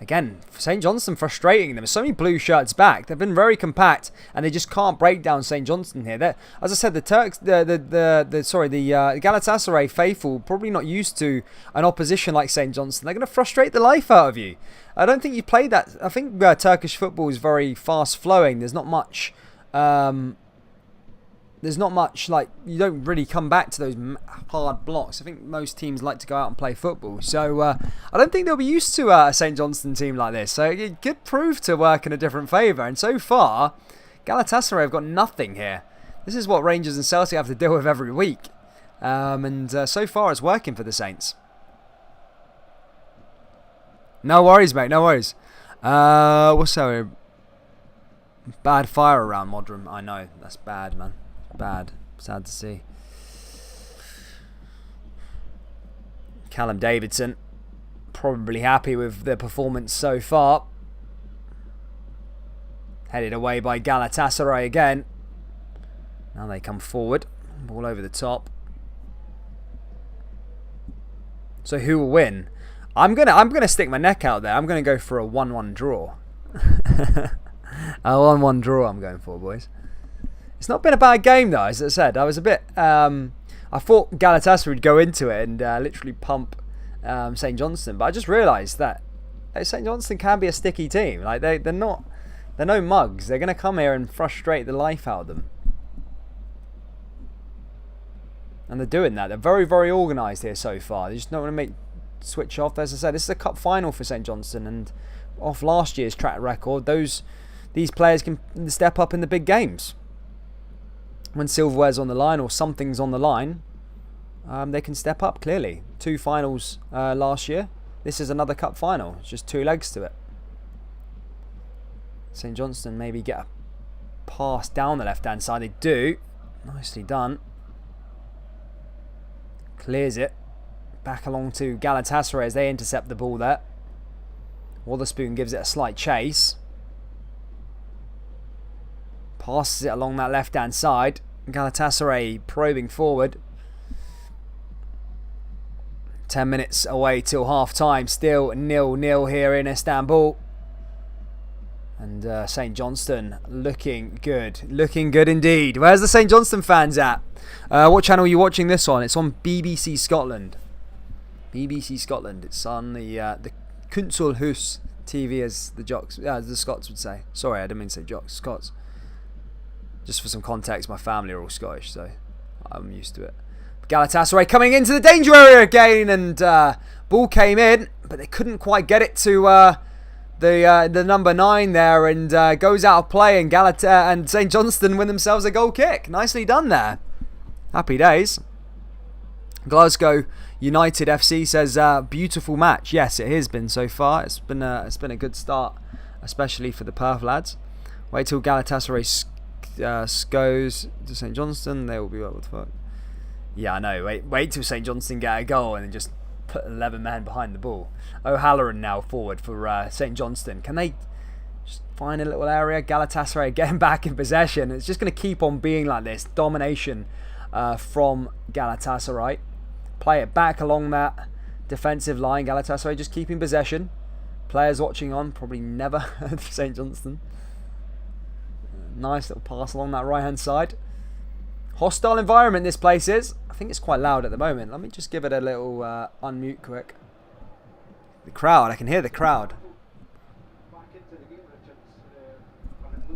Again, St Johnstone frustrating them. So many blue shirts back. They've been very compact, and they just can't break down St Johnstone here. As I said, the Galatasaray faithful probably not used to an opposition like St Johnstone. They're going to frustrate the life out of you. I don't think you played that. I think Turkish football is very fast flowing. There's not much. Like, you don't really come back to those hard blocks. I think most teams like to go out and play football. So I don't think they'll be used to a St Johnstone team like this. So it could prove to work in a different favour. And so far, Galatasaray have got nothing here. This is what Rangers and Celtic have to deal with every week. And so far, it's working for the Saints. No worries, mate. No worries. What's that? Bad fire around Modrum. I know. That's bad, man. Bad. Sad to see. Callum Davidson probably happy with the performance so far. Headed away by Galatasaray again. Now they come forward. Ball over the top. So who will win? I'm gonna stick my neck out there. I'm gonna go for a 1-1 draw. A 1-1 draw I'm going for, boys. It's not been a bad game though, as I said. I was a bit. I thought Galatasaray would go into it and literally pump St Johnstone, but I just realised that St Johnstone can be a sticky team. Like they're no mugs. They're going to come here and frustrate the life out of them, and they're doing that. They're very, very organised here so far. They just don't want to switch off. As I said, this is a cup final for St Johnstone, and off last year's track record, these players can step up in the big games. When silverware's on the line or something's on the line, they can step up clearly. 2 finals last year. This is another cup final. It's just 2 legs to it. St Johnstone maybe get a pass down the left-hand side. They do. Nicely done. Clears it. Back along to Galatasaray as they intercept the ball there. Wotherspoon gives it a slight chase. Passes it along that left-hand side. Galatasaray probing forward. 10 minutes away till half-time. Still 0-0 here in Istanbul. And St Johnstone looking good. Looking good indeed. Where's the St Johnstone fans at? What channel are you watching this on? It's on BBC Scotland. BBC Scotland. It's on the Kunzelhus TV, as the Scots would say. Sorry, I didn't mean to say jocks. Scots. Just for some context, my family are all Scottish, so I'm used to it. Galatasaray coming into the danger area again, and ball came in, but they couldn't quite get it to the number 9 there, and goes out of play, and St Johnstone win themselves a goal kick. Nicely done there. Happy days. Glasgow United FC says beautiful match. Yes, it has been so far. It's been a good start, especially for the Perth lads. Wait till Galatasaray goes to St Johnstone. They will be what the fuck. Yeah, I know. Wait till St Johnstone get a goal and then just put 11 men behind the ball. O'Halloran now forward for St Johnstone. Can they just find a little area? Galatasaray getting back in possession. It's just going to keep on being like this. Domination from Galatasaray. Play it back along that defensive line. Galatasaray just keeping possession. Players watching on, probably never St Johnstone. Nice little pass along that right hand side. Hostile environment this place is. I think it's quite loud at the moment. Let me just give it a little unmute quick. The crowd, I can hear the crowd.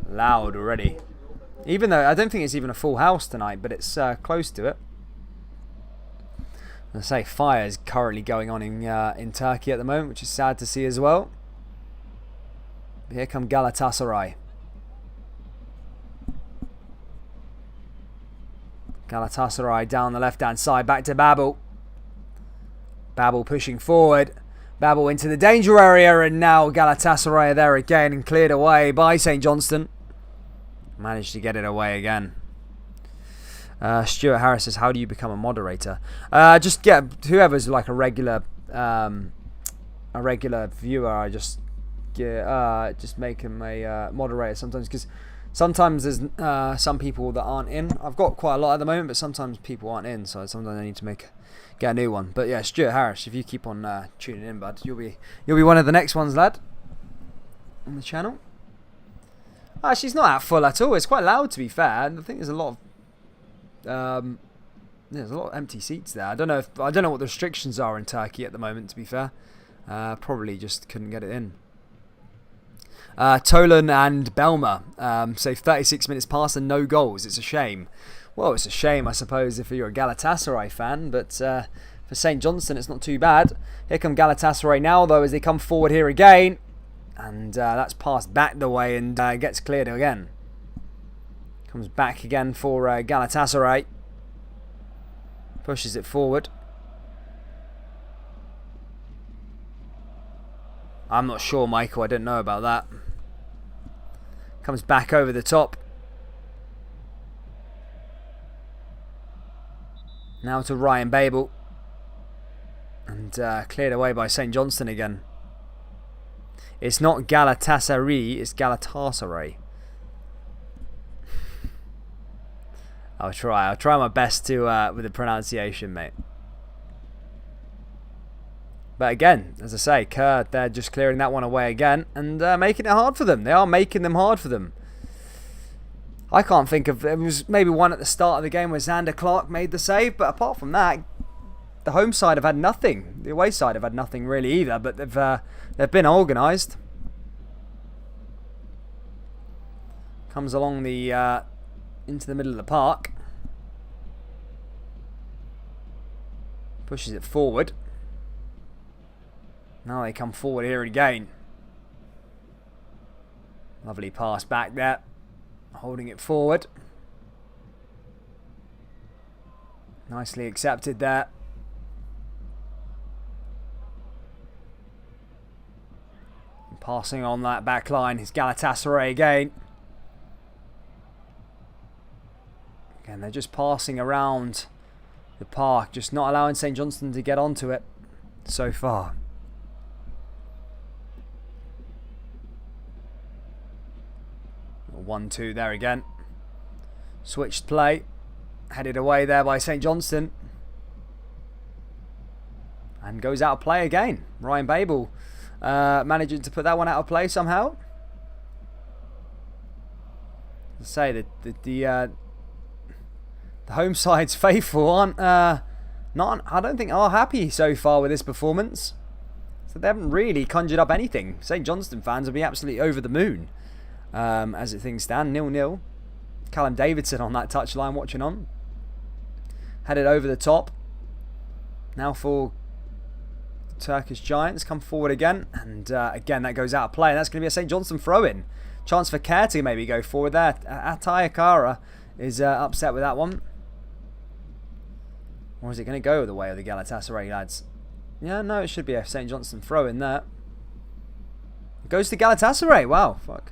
Loud already. Even though I don't think it's even a full house tonight, but it's close to it. As I say, fire is currently going on in Turkey at the moment, which is sad to see as well. But here come Galatasaray. Galatasaray down the left-hand side, back to Babel. Babel pushing forward. Babel into the danger area, and now Galatasaray are there again and cleared away by St Johnstone. Managed to get it away again. Stuart Harris says, how do you become a moderator? Just get whoever's like a regular viewer. I just make him a moderator sometimes, because sometimes there's some people that aren't in. I've got quite a lot at the moment, but sometimes people aren't in, so sometimes I need to get a new one. But yeah, Stuart Harris, if you keep on tuning in, bud, you'll be one of the next ones, lad, on the channel. Actually, it's not that full at all. It's quite loud, to be fair. And I think there's a lot of empty seats there. I don't know what the restrictions are in Turkey at the moment, to be fair. Probably just couldn't get it in. Tolan and Belma say 36 minutes past and no goals. It's a shame. Well, it's a shame, I suppose, if you're a Galatasaray fan, but for St Johnstone, it's not too bad. Here come Galatasaray now, though, as they come forward here again. And that's passed back the way and gets cleared again. Comes back again for Galatasaray. Pushes it forward. I'm not sure, Michael. I don't know about that. Comes back over the top. Now to Ryan Babel. And cleared away by St Johnstone again. It's not Galatasaray, it's Galatasaray. I'll try my best to with the pronunciation, mate. But again, as I say, Kerr, they're just clearing that one away again and making it hard for them. They are making them hard for them. I can't think of... There was maybe one at the start of the game where Xander Clark made the save, but apart from that, the home side have had nothing. The away side have had nothing really either, but they've been organised. Comes along the into the middle of the park. Pushes it forward. Now they come forward here again. Lovely pass back there. Holding it forward. Nicely accepted there. Passing on that back line is Galatasaray again. Again, they're just passing around the park, just not allowing St Johnstone to get onto it so far. A 1-2 there again. Switched play. Headed away there by St Johnstone. And goes out of play again. Ryan Babel managing to put that one out of play somehow. As I say, the home side's faithful aren't I don't think are happy so far with this performance. So they haven't really conjured up anything. St Johnstone fans will be absolutely over the moon as things stand. 0-0. Callum Davidson on that touchline watching on. Headed over the top. Now for Turkish Giants, come forward again, and again that goes out of play, and that's going to be a St Johnstone throw-in. Chance for Kerr to maybe go forward there. Atay Akara is upset with that one. Or is it going to go the way of the Galatasaray lads? Yeah, no, it should be a St Johnstone throw-in there. It goes to Galatasaray. Wow, fuck.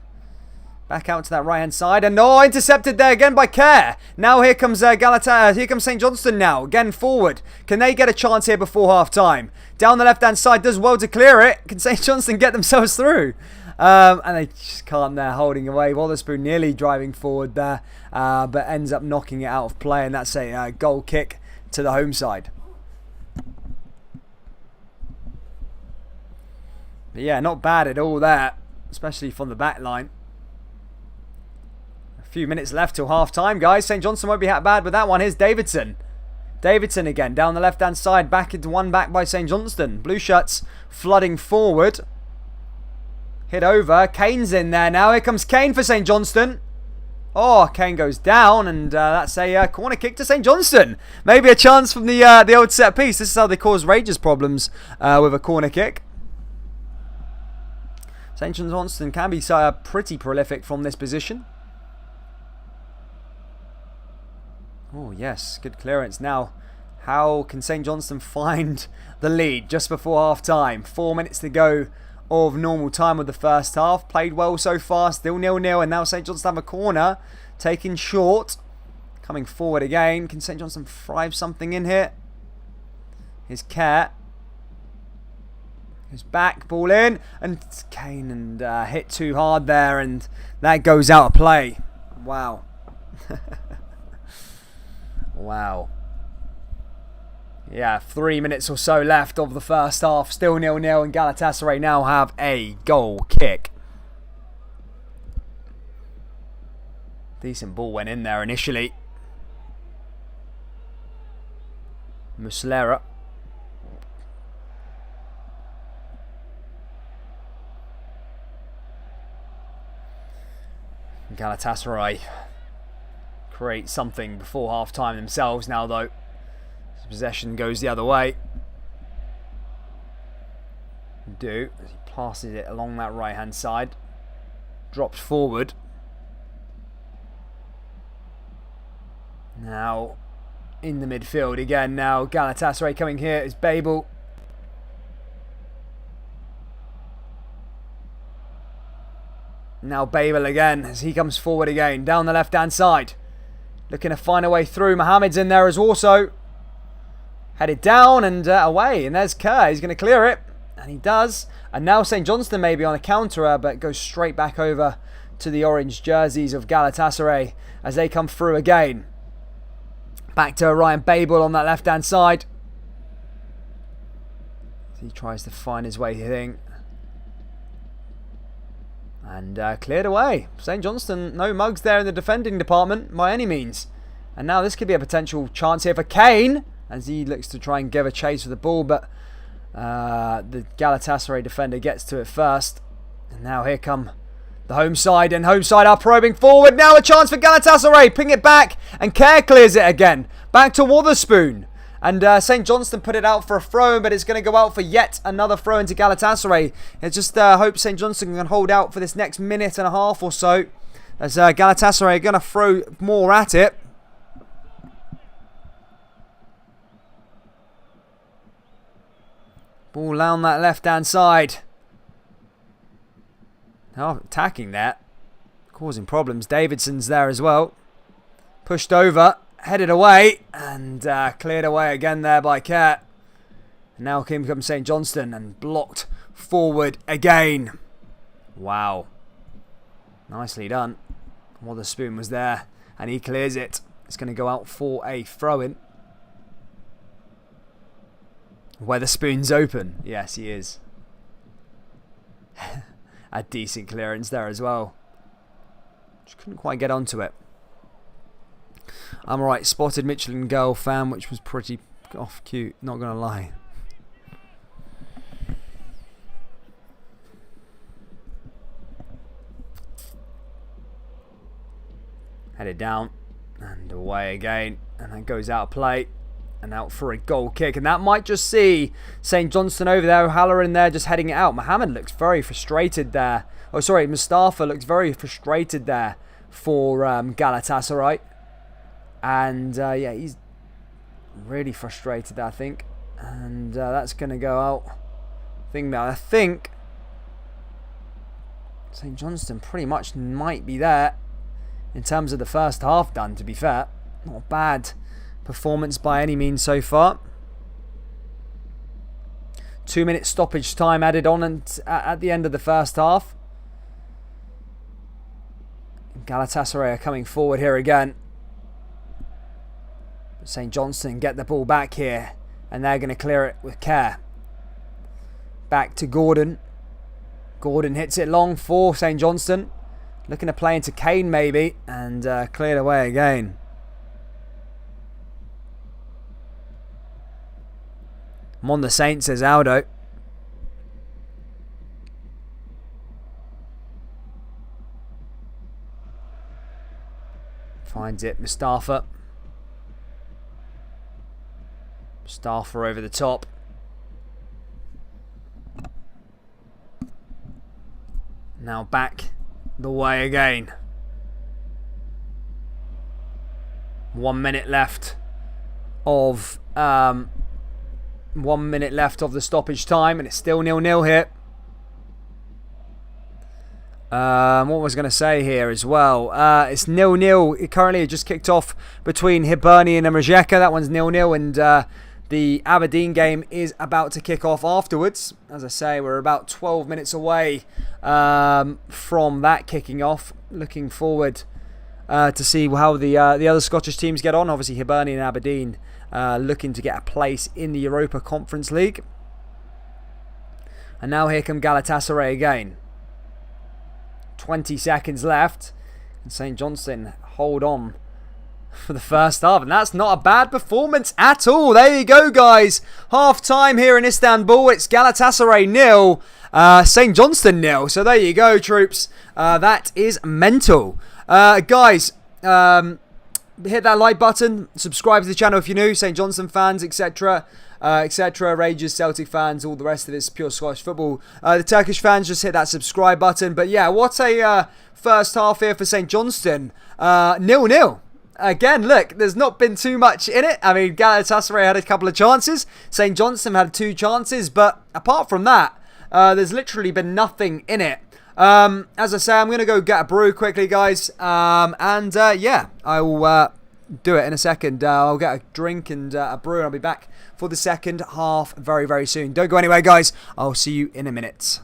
Back out to that right-hand side, and intercepted there again by Kerr. Now here comes here comes St Johnstone now, again forward. Can they get a chance here before half-time? Down the left-hand side, does well to clear it. Can St Johnstone get themselves through? And they just can't there, holding away. Wotherspoon nearly driving forward there, but ends up knocking it out of play, and that's a goal kick to the home side. But yeah, not bad at all there, especially from the back line. A few minutes left till half time, guys. St Johnstone won't be that bad with that one. Here's Davidson. Davidson again, down the left-hand side, back into one back by St Johnstone. Blue shirts flooding forward. Hit over. Kane's in there now. Here comes Kane for St Johnstone. Oh, Kane goes down, and that's a corner kick to St Johnstone. Maybe a chance from the old set piece. This is how they cause Rangers problems with a corner kick. St Johnstone can be pretty prolific from this position. Oh, yes. Good clearance. Now, how can St Johnstone find the lead just before half-time? 4 minutes to go of normal time with the first half. Played well so far. Still 0-0. And now St Johnstone have a corner. Taken short. Coming forward again. Can St Johnstone thrive something in here? Here's Kerr. Goes back. Ball in. And Kane and hit too hard there. And that goes out of play. Wow. Wow. Yeah, 3 minutes or so left of the first half. Still 0-0 and Galatasaray now have a goal kick. Decent ball went in there initially. Muslera. Galatasaray create something before half-time themselves now, though. Possession goes the other way. He passes it along that right-hand side. Drops forward. Now, in the midfield again. Now, Galatasaray coming here is Babel. Now Babel again as he comes forward again. Down the left-hand side. Looking to find a way through. Mohamed's in there as also. Headed down and away. And there's Kerr. He's going to clear it. And he does. And now St Johnstone maybe on a counter, but goes straight back over to the orange jerseys of Galatasaray as they come through again. Back to Ryan Babel on that left-hand side. He tries to find his way here. And cleared away. St Johnstone, no mugs there in the defending department by any means. And now this could be a potential chance here for Kane as he looks to try and give a chase for the ball, but the Galatasaray defender gets to it first. And now here come the home side, and home side are probing forward. Now a chance for Galatasaray. Ping it back, and Kerr clears it again. Back to Wotherspoon. And St Johnstone put it out for a throw, but it's going to go out for yet another throw into Galatasaray. I just hope St Johnstone can hold out for this next minute and a half or so, as Galatasaray are going to throw more at it. Ball down that left-hand side. Oh, attacking that. Causing problems. Davidson's there as well. Pushed over. Headed away. And cleared away again there by Kerr. Now comes St Johnstone and blocked forward again. Wow. Nicely done. Wotherspoon was there. And he clears it. It's going to go out for a throw-in. Weatherspoon's open. Yes, he is. A decent clearance there as well. Just couldn't quite get onto it. I'm alright. Spotted Mitchell and Girl fan, which was pretty cute. Not going to lie. Headed down. And away again. And that goes out of play. And out for a goal kick. And that might just see St Johnstone over there. O'Halloran there just heading it out. Mohamed looks very frustrated there. Oh, sorry. Mustafa looks very frustrated there for Galatasaray. And, yeah, he's really frustrated, I think. And that's going to go out. I think St Johnstone pretty much might be there in terms of the first half done, to be fair. Not bad performance by any means so far. 2 minute stoppage time added on and at the end of the first half. Galatasaray are coming forward here again. St Johnstone get the ball back here and they're going to clear it with Kerr. Back to Gordon. Gordon hits it long for St Johnstone. Looking to play into Kane maybe. And cleared away again. I'm on the Saints, says Aldo. Finds it, Mustafa. Mustafa over the top. Now back the way again. 1 minute left of 1 minute left of the stoppage time, and it's still 0-0 here. What was I going to say here as well? It's 0-0. Currently, it just kicked off between Hibernian and Rijeka. That one's 0-0, and the Aberdeen game is about to kick off afterwards. As I say, we're about 12 minutes away from that kicking off. Looking forward to see how the other Scottish teams get on. Obviously, Hibernian and Aberdeen looking to get a place in the Europa Conference League. And now here come Galatasaray again. 20 seconds left. And St Johnstone hold on for the first half. And that's not a bad performance at all. There you go, guys. Half time here in Istanbul. It's Galatasaray 0. St Johnstone 0. So there you go, troops. That is mental. Guys, hit that like button. Subscribe to the channel if you're new. St Johnstone fans, etc. Rangers, Celtic fans, all the rest of it's pure Scottish football. The Turkish fans, just hit that subscribe button. But yeah, what a first half here for St Johnstone. 0-0. Again, look, there's not been too much in it. I mean, Galatasaray had a couple of chances. St Johnstone had 2 chances. But apart from that, there's literally been nothing in it. As I say, I'm going to go get a brew quickly, guys. Yeah, I will do it in a second. I'll get a drink and a brew, and I'll be back for the second half very, very soon. Don't go anywhere, guys. I'll see you in a minute.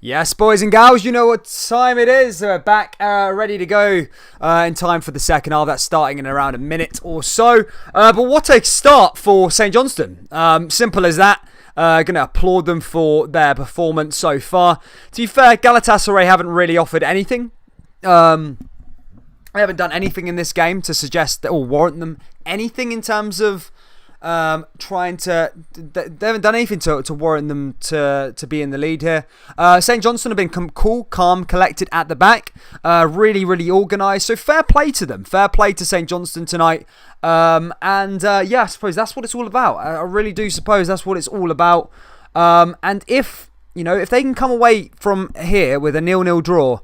Yes, boys and gals, you know what time it is. We're back, ready to go in time for the second half. That's starting in around a minute or so. But what a start for St Johnstone. Simple as that. Going to applaud them for their performance so far. To be fair, Galatasaray haven't really offered anything. They haven't done anything in this game to suggest that or warrant them anything in terms of trying to. They haven't done anything to warrant them to be in the lead here. St Johnstone have been cool, calm, collected at the back. Really, really organised. So fair play to them. Fair play to St Johnstone tonight. Yeah, I suppose that's what it's all about. I really do suppose that's what it's all about. And if they can come away from here with a 0-0 draw,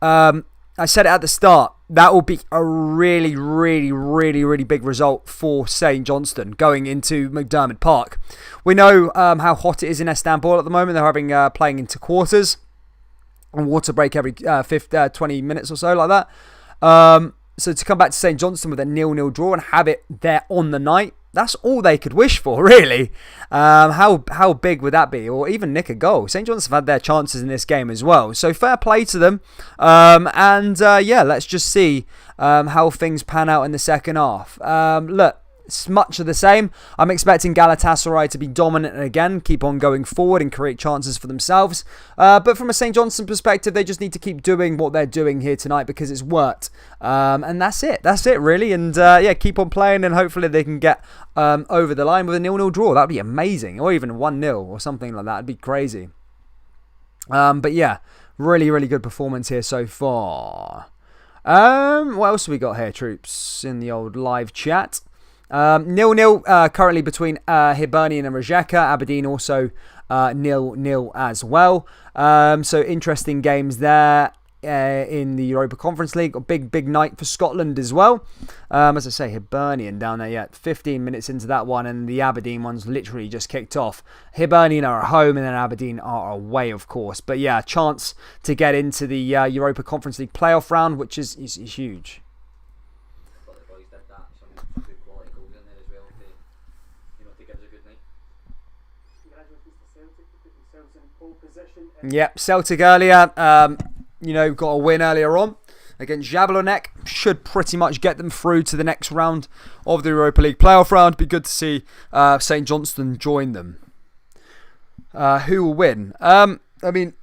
I said it at the start, that will be a really, really, really, really big result for St Johnstone going into McDermott Park. We know how hot it is in Istanbul at the moment. They're having playing into quarters, and water break every 20 minutes or so, like that. So to come back to St Johnstone with a 0-0 draw and have it there on the night, that's all they could wish for, really. How big would that be? Or even nick a goal. St Johnstone have had their chances in this game as well. So fair play to them. Let's just see how things pan out in the second half. Look, it's much of the same. I'm expecting Galatasaray to be dominant again, keep on going forward and create chances for themselves. But from a St Johnstone perspective, they just need to keep doing what they're doing here tonight because it's worked. And that's it. That's it, really. And keep on playing and hopefully they can get over the line with a 0-0 draw. That'd be amazing. Or even 1-0 or something like that. It'd be crazy. But yeah, really, really good performance here so far. What else have we got here, troops, in the old live chat? 0-0 currently between Hibernian and Rijeka. Aberdeen also 0-0 as well. So interesting games there in the Europa Conference League. A big night for Scotland as well. As I say, Hibernian down there yet. 15 minutes into that one, and the Aberdeen one's literally just kicked off. Hibernian are at home, and then Aberdeen are away, of course. But yeah, chance to get into the Europa Conference League playoff round, which is huge. Yep, Celtic earlier, got a win earlier on against Jablonec. Should pretty much get them through to the next round of the Europa League playoff round. Be good to see St Johnstone join them. Who will win? I don't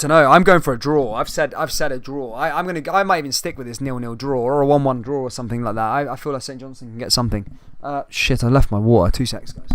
know. I'm going for a draw. I've said a draw. I might even stick with this 0-0 draw or a 1-1 draw or something like that. I feel like St Johnstone can get something. Shit, I left my water. 2 seconds, guys.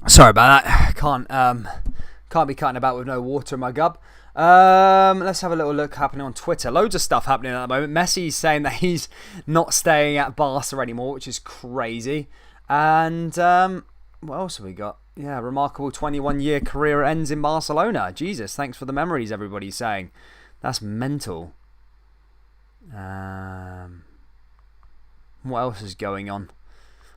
Sorry about that. Can't be cutting about with no water in my gub. Let's have a little look happening on Twitter. Loads of stuff happening at the moment. Messi's saying that he's not staying at Barca anymore, which is crazy. And what else have we got? Yeah, remarkable 21-year career ends in Barcelona. Jesus, thanks for the memories, everybody's saying. That's mental. What else is going on?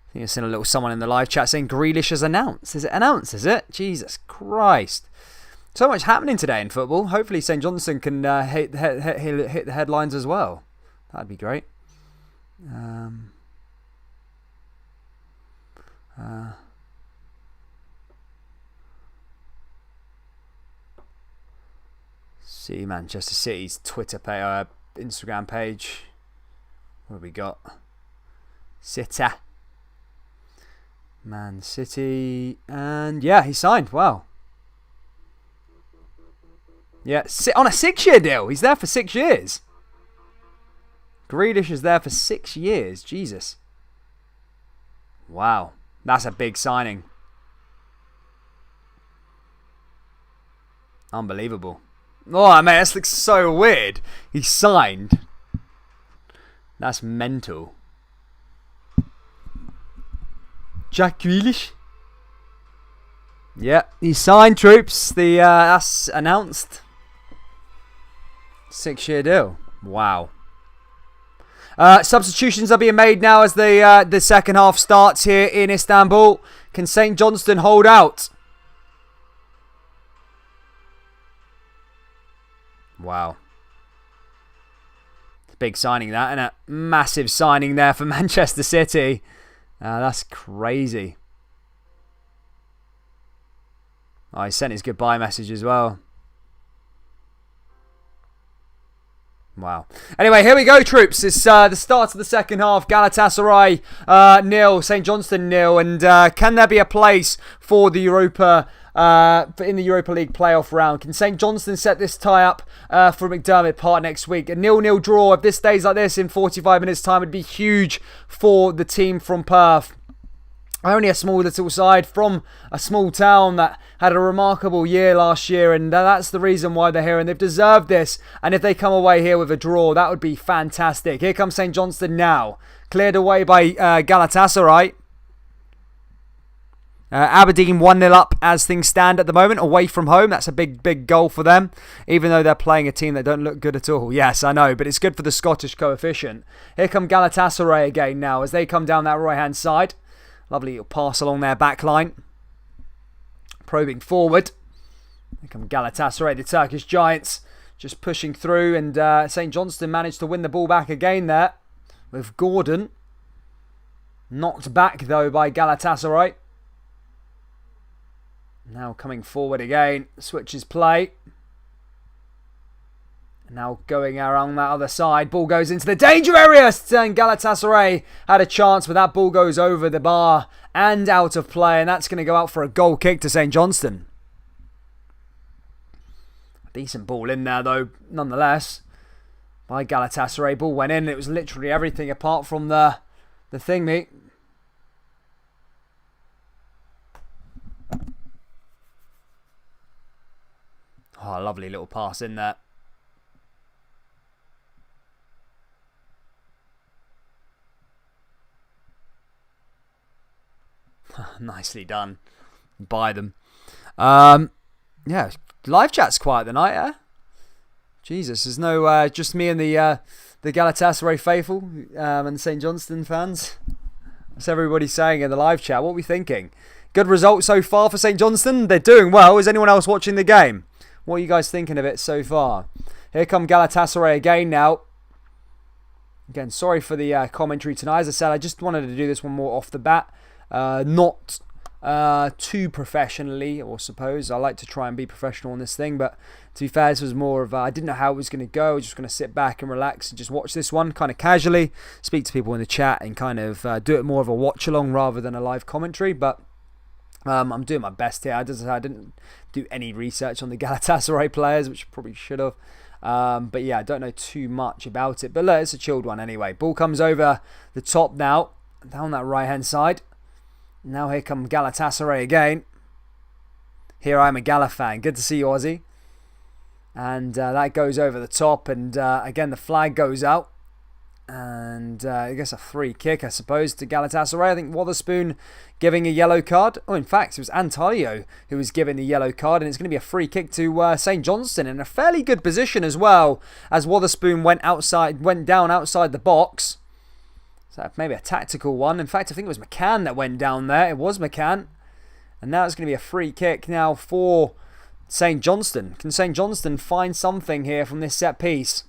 I think I've seen a little someone in the live chat saying Grealish is announced. Is it announced, is it? Jesus Christ. So much happening today in football. Hopefully St Johnstone can hit the headlines as well. That'd be great. See Manchester City's Twitter page, Instagram page. What have we got? City. Man City. And yeah, he signed. Wow. Yeah, on a 6-year deal. He's there for 6 years. Grealish is there for 6 years. Jesus. Wow. That's a big signing. Unbelievable. Oh, man, this looks so weird. He signed. That's mental. Jack Grealish. Yeah, he signed, troops. That's announced. 6-year deal. Wow. Substitutions are being made now as the second half starts here in Istanbul. Can St Johnstone hold out? Wow. Big signing that, and a massive signing there for Manchester City. That's crazy. Oh, he sent his goodbye message as well. Wow. Anyway, here we go, troops. It's the start of the second half. Galatasaray 0, St Johnstone 0. And can there be a place for the Europa in the Europa League playoff round? Can St Johnstone set this tie up for McDermott Park next week? A 0-0 draw, if this stays like this in 45 minutes time, would be huge for the team from Perth. Only a small little side from a small town that had a remarkable year last year, and that's the reason why they're here, and they've deserved this. And if they come away here with a draw, that would be fantastic. Here comes St Johnstone now, cleared away by Galatasaray. Aberdeen 1-0 up as things stand at the moment, away from home. That's a big goal for them, even though they're playing a team that don't look good at all. Yes, I know, but it's good for the Scottish coefficient. Here come Galatasaray again now as they come down that right-hand side. Lovely little pass along their back line. Probing forward. Here come Galatasaray, the Turkish Giants, just pushing through. And St Johnstone managed to win the ball back again there with Gordon. Knocked back, though, by Galatasaray. Now coming forward again. Switches play. Now going around that other side. Ball goes into the danger area. And Galatasaray had a chance, but that ball goes over the bar and out of play. And that's going to go out for a goal kick to St Johnstone. Decent ball in there, though, nonetheless. By Galatasaray. Ball went in. It was literally everything apart from the thing, mate. Oh, lovely little pass in there. Nicely done by them. Yeah, live chat's quiet tonight, yeah? Jesus, there's no just me and the Galatasaray faithful and the St Johnstone fans. What's everybody saying in the live chat? What are we thinking? Good result so far for St Johnstone. They're doing well. Is anyone else watching the game? What are you guys thinking of it so far? Here come Galatasaray again now. Again, sorry for the commentary tonight. As I said, I just wanted to do this one more off the bat. Not too professionally, or suppose. I like to try and be professional on this thing, but to be fair, this was more of I didn't know how it was going to go. I was just going to sit back and relax and just watch this one kind of casually, speak to people in the chat and kind of do it more of a watch along rather than a live commentary. But I'm doing my best here. I didn't do any research on the Galatasaray players, which I probably should have. But yeah, I don't know too much about it. But look, it's a chilled one anyway. Ball comes over the top now, down that right-hand side. Now here come Galatasaray again. Here I am a Gala fan. Good to see you, Aussie. And that goes over the top. And again, the flag goes out. And I guess a free kick, I suppose, to Galatasaray. I think Wotherspoon giving a yellow card. Oh, in fact, it was Antalya who was given the yellow card. And it's going to be a free kick to St Johnstone in a fairly good position as well. As Wotherspoon went down outside the box. So maybe a tactical one. In fact, I think it was McCann that went down there. It was McCann. And now it's going to be a free kick now for St Johnstone. Can St Johnstone find something here from this set piece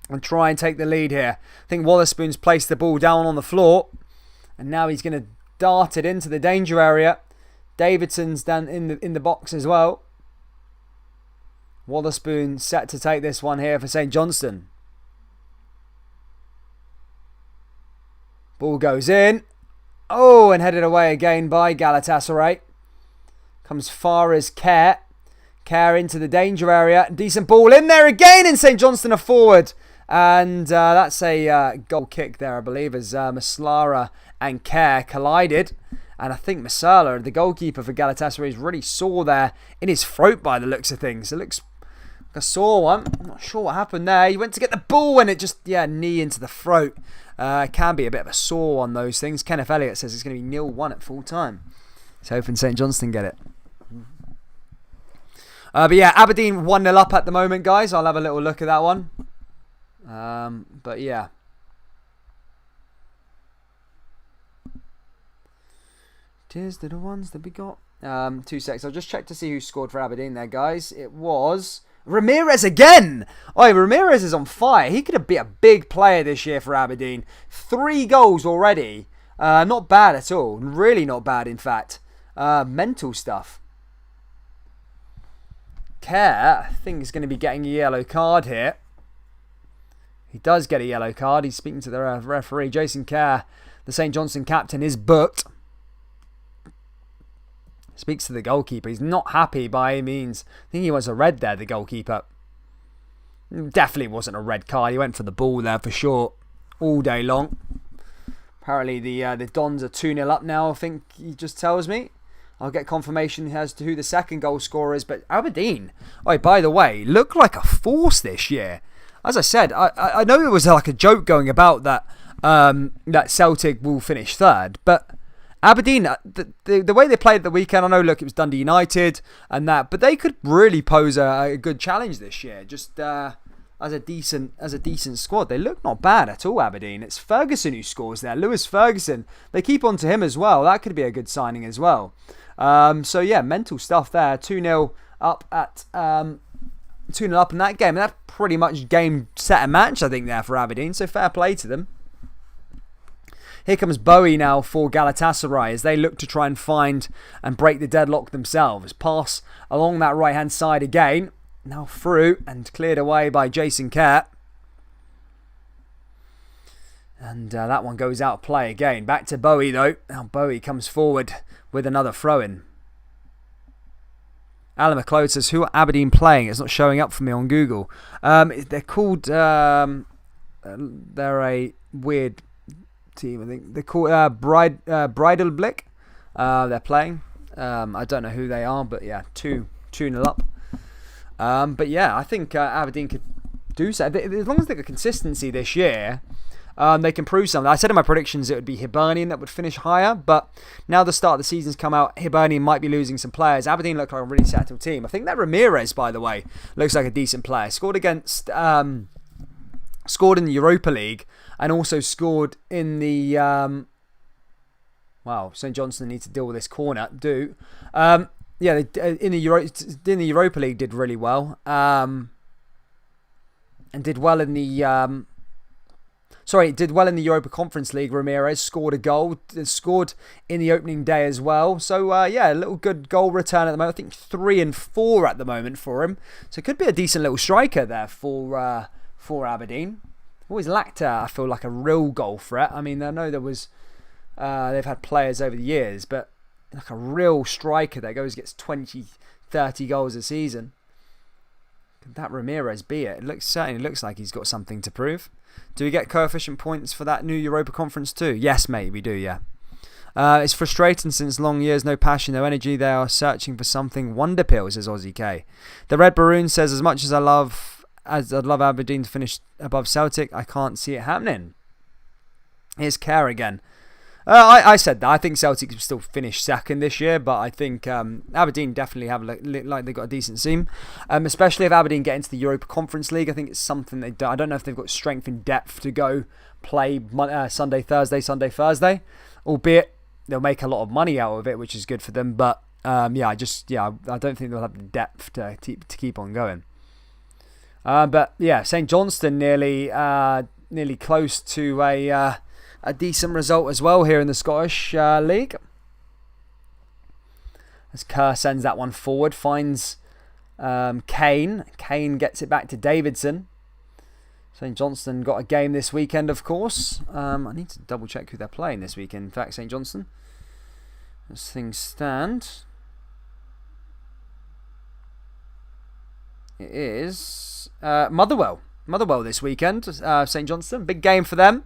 and try and take the lead here? I think Wotherspoon's placed the ball down on the floor. And now he's going to dart it into the danger area. Davidson's down in the box as well. Wotherspoon set to take this one here for St Johnstone. Ball goes in. Oh, and headed away again by Galatasaray. Comes far as Kerr. Kerr into the danger area. Decent ball in there again, and St Johnstone are forward. And that's a goal kick there, I believe, as Maslara and Kerr collided. And I think Masala, the goalkeeper for Galatasaray, is really sore there in his throat by the looks of things. It looks like a sore one. I'm not sure what happened there. He went to get the ball and it just, knee into the throat. It can be a bit of a sore on those things. Kenneth Elliott says it's going to be 0-1 at full time. He's hoping St Johnstone get it. But yeah, Aberdeen 1-0 up at the moment, guys. I'll have a little look at that one. But yeah. Tis the ones that we got. 2 seconds. I'll just check to see who scored for Aberdeen there, guys. It was Ramirez again. Oh, Ramirez is on fire. He could have been a big player this year for Aberdeen. 3 goals already. Not bad at all. Really not bad, in fact. Mental stuff. Kerr, I think, is going to be getting a yellow card here. He does get a yellow card. He's speaking to the referee. Jason Kerr, the St Johnstone captain, is booked. Speaks to the goalkeeper. He's not happy by any means. I think he wants a red there, the goalkeeper. Definitely wasn't a red card. He went for the ball there for sure. All day long. Apparently the Dons are 2-0 up now, I think he just tells me. I'll get confirmation as to who the second goal scorer is. But Aberdeen, by the way, look like a force this year. As I said, I know it was like a joke going about that that Celtic will finish third. But Aberdeen, the way they played at the weekend, I know, look, it was Dundee United and that. But they could really pose a good challenge this year. Just as a decent squad. They look not bad at all, Aberdeen. It's Ferguson who scores there. Lewis Ferguson. They keep on to him as well. That could be a good signing as well. So yeah, mental stuff there. 2-0 up at 2-0 up in that game. And that's pretty much game, set and match, I think, there for Aberdeen. So fair play to them. Here comes Bowie now for Galatasaray as they look to try and find and break the deadlock themselves. Pass along that right-hand side again. Now through and cleared away by Jason Kerr. And that one goes out of play again. Back to Bowie though. Now Bowie comes forward with another throw-in. Alan McLeod says, who are Aberdeen playing? It's not showing up for me on Google. They're called... they're a weird team, I think. They're called Bridal Blick. They're playing. I don't know who they are, but yeah, 2-0 up. But yeah, I think Aberdeen could do so. As long as they get consistency this year, they can prove something. I said in my predictions it would be Hibernian that would finish higher, but now the start of the season's come out, Hibernian might be losing some players. Aberdeen look like a really settled team. I think that Ramirez, by the way, looks like a decent player. Scored in the Europa League and also scored in the... St Johnstone needs to deal with this corner. Yeah, in the Europa League did really well, and did well in the Europa Conference League. Ramirez scored a goal, scored in the opening day as well. So yeah, a little good goal return at the moment. I think 3 and 4 at the moment for him. So it could be a decent little striker there for Aberdeen. Always lacked, I feel like, a real goal threat. I mean, I know there was they've had players over the years, but like a real striker that gets 20, 30 goals a season. Could that Ramirez be it? Certainly looks like he's got something to prove. Do we get coefficient points for that new Europa Conference too? Yes, mate, we do, yeah. It's frustrating since long years, no passion, no energy. They are searching for something. Wonder pill, says Aussie K. The Red Baroon says, as much as I'd love Aberdeen to finish above Celtic, I can't see it happening. Here's Kerr again. I said that. I think Celtic will still finish second this year, but I think Aberdeen definitely have like they've got a decent team, especially if Aberdeen get into the Europa Conference League. I think it's something they do. I don't know if they've got strength and depth to go play Sunday, Thursday, albeit they'll make a lot of money out of it, which is good for them. But I don't think they'll have the depth to keep on going. But yeah, St Johnstone nearly close to a decent result as well here in the Scottish League. As Kerr sends that one forward, finds Kane. Kane gets it back to Davidson. St Johnstone got a game this weekend, of course. I need to double check who they're playing this weekend. In fact, St Johnstone, as things stand, it is Motherwell this weekend. St Johnstone, big game for them.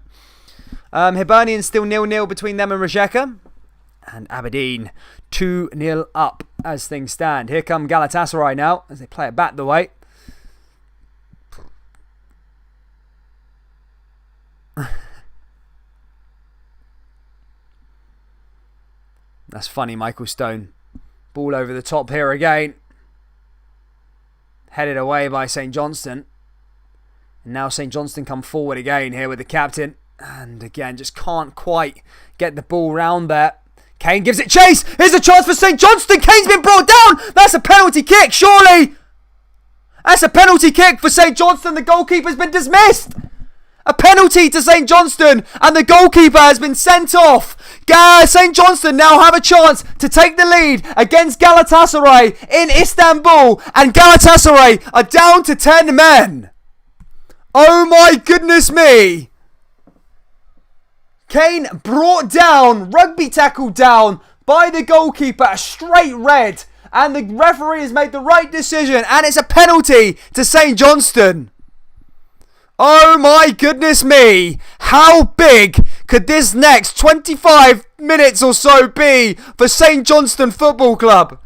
Hibernian still 0-0 between them and Rijeka. And Aberdeen 2-0 up as things stand. Here come Galatasaray now as they play it back the way. That's funny, Michael Stone. Ball over the top here again. Headed away by St Johnstone. And now St Johnstone come forward again here with the captain. And again, just can't quite get the ball round there. Kane gives it chase. Here's a chance for St Johnstone. Kane's been brought down. That's a penalty kick, surely. That's a penalty kick for St Johnstone. The goalkeeper's been dismissed. A penalty to St Johnstone, and the goalkeeper has been sent off. St Johnstone now have a chance to take the lead against Galatasaray in Istanbul, and Galatasaray are down to 10 men. Oh my goodness me. Kane brought down, rugby tackled down by the goalkeeper, a straight red, and the referee has made the right decision, and it's a penalty to St Johnstone. Oh my goodness me. How big could this next 25 minutes or so be for St Johnstone Football Club?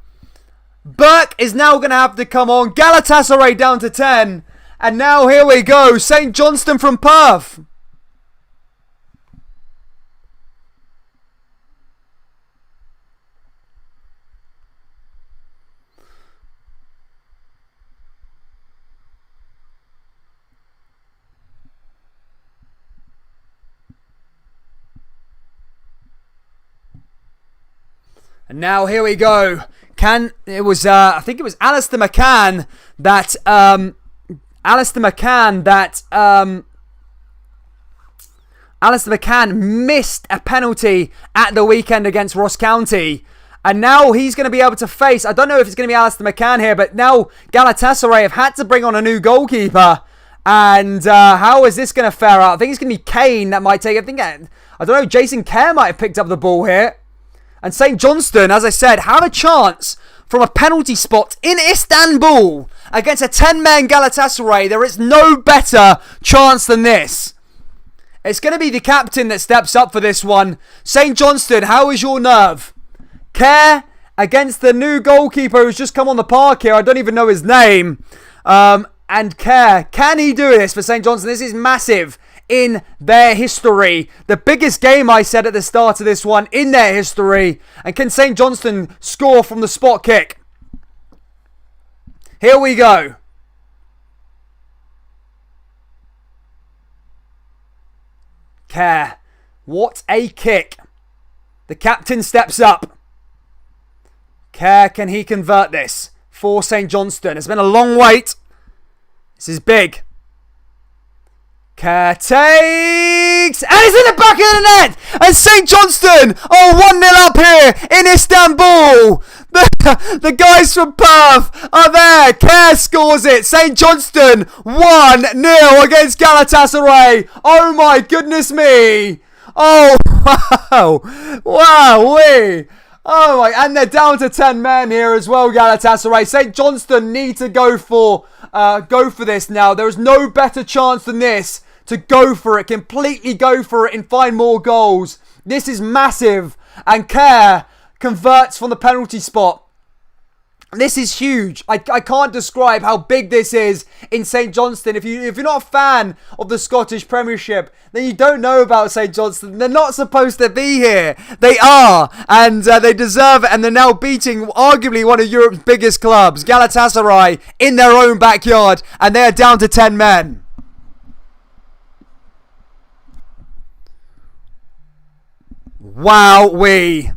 Burke is now going to have to come on. Galatasaray down to 10. And now here we go. St Johnstone from Perth. And now here we go. I think it was Alistair McCann that Alistair McCann missed a penalty at the weekend against Ross County. And now he's going to be able to face, I don't know if it's going to be Alistair McCann here, but now Galatasaray have had to bring on a new goalkeeper. And how is this going to fare out? I think it's going to be Kane that might take it. I don't know, Jason Kerr might have picked up the ball here. And St Johnstone, as I said, have a chance from a penalty spot in Istanbul against a 10-man Galatasaray. There is no better chance than this. It's going to be the captain that steps up for this one. St Johnstone, how is your nerve? Kerr against the new goalkeeper who's just come on the park here. I don't even know his name. And Kerr, can he do this for St Johnstone? This is massive in their history. The biggest game, I said at the start of this one, in their history. And can St Johnstone score from the spot kick? Here we go. Kerr. What a kick. The captain steps up. Kerr, can he convert this for St Johnstone? It's been a long wait. This is big. Kerr takes, and it's in the back of the net, and St Johnstone are 1-0 up here in Istanbul. The guys from Perth are there. Kerr scores it. St Johnstone 1-0 against Galatasaray. Oh my goodness me. Oh wow. Wow. Oh my, and they're down to 10 men here as well, Galatasaray. St Johnstone need to go for this now. There is no better chance than this to go for it, completely go for it and find more goals. This is massive. And Kerr converts from the penalty spot. This is huge. I can't describe how big this is in St Johnstone. If you're not a fan of the Scottish Premiership, then you don't know about St Johnstone. They're not supposed to be here. They are, and they deserve it. And they're now beating arguably one of Europe's biggest clubs, Galatasaray, in their own backyard, and they are down to 10 men. Wowee.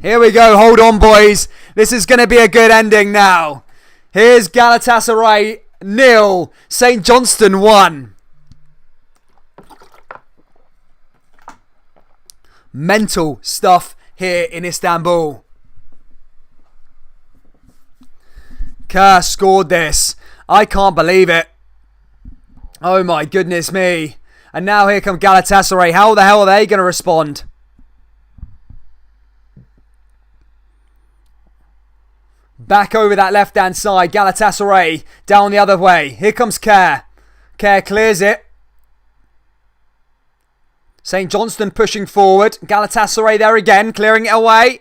Here we go. Hold on, boys. This is going to be a good ending now. Here's Galatasaray 0, St Johnstone 1. Mental stuff here in Istanbul. Kerr scored this. I can't believe it. Oh my goodness me. And now here come Galatasaray. How the hell are they going to respond? Back over that left-hand side. Galatasaray down the other way. Here comes Kerr. Kerr clears it. St Johnstone pushing forward. Galatasaray there again, clearing it away.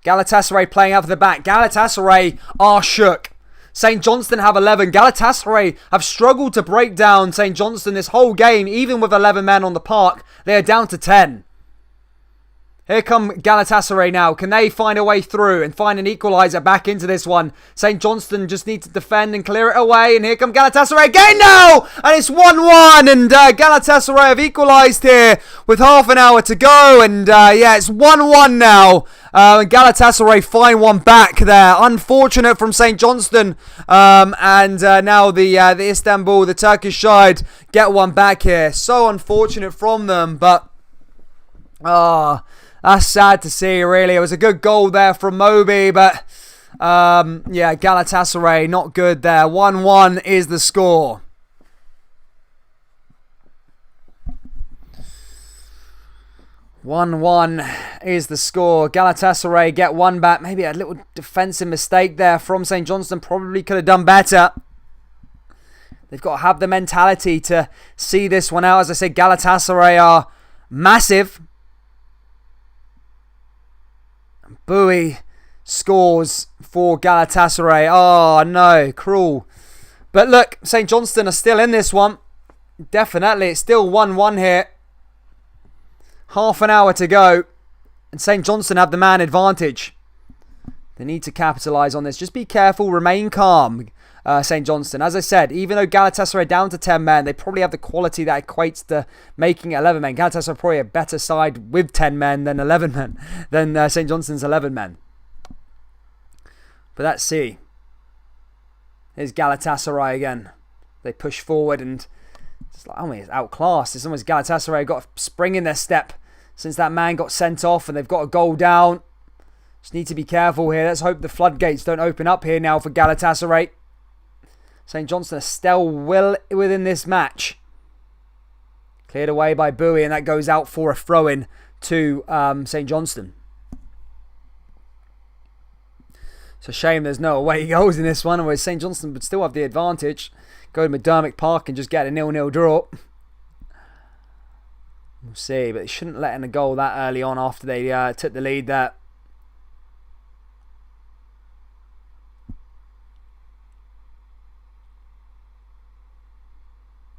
Galatasaray playing out for the back. Galatasaray are shook. St Johnstone have 11. Galatasaray have struggled to break down St Johnstone this whole game, even with 11 men on the park. They are down to 10. Here come Galatasaray now. Can they find a way through and find an equaliser back into this one? St Johnstone just need to defend and clear it away. And here come Galatasaray again now. And it's 1-1. And Galatasaray have equalised here with half an hour to go. And yeah, it's 1-1 now. Galatasaray find one back there. Unfortunate from St Johnstone. And now the Istanbul, the Turkish side, get one back here. So unfortunate from them. But that's sad to see, really. It was a good goal there from Moby, but yeah, Galatasaray not good there. 1-1 is the score. Galatasaray get one back. Maybe a little defensive mistake there from St Johnstone. Probably could have done better. They've got to have the mentality to see this one out. As I said, Galatasaray are massive. Bowie scores for Galatasaray. Oh, no. Cruel. But look, St Johnstone are still in this one. Definitely. It's still 1-1 here. Half an hour to go. And St Johnstone have the man advantage. They need to capitalise on this. Just be careful. Remain calm, St Johnstone. As I said, even though Galatasaray are down to 10 men, they probably have the quality that equates to making it 11 men. Galatasaray are probably a better side with 10 men than 11 men, than St Johnstone's 11 men. But let's see. Here's Galatasaray again. They push forward and it's like, oh, it's outclassed. It's almost Galatasaray got a spring in their step since that man got sent off and they've got a goal down. Just need to be careful here. Let's hope the floodgates don't open up here now for Galatasaray. St Johnstone are still well within this match. Cleared away by Bowie, and that goes out for a throw-in to St Johnstone. It's a shame there's no away goals in this one, whereas St Johnstone would still have the advantage. Go to McDermott Park and just get a 0-0 draw. We'll see, but they shouldn't let in a goal that early on after they took the lead there.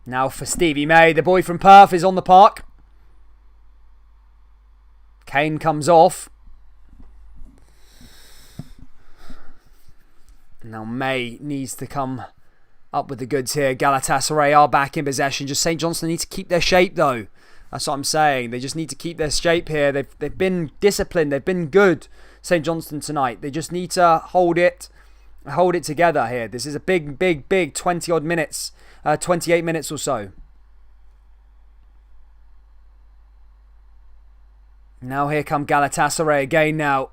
Now for Stevie May, the boy from Perth is on the park. Kane comes off. Now May needs to come up with the goods here. Galatasaray are back in possession. Just St Johnstone need to keep their shape though. That's what I'm saying. They just need to keep their shape here. They've been disciplined. They've been good, St Johnstone tonight. They just need to hold it together here. This is a big 20 odd minutes. 28 minutes or so. Now here come Galatasaray again now.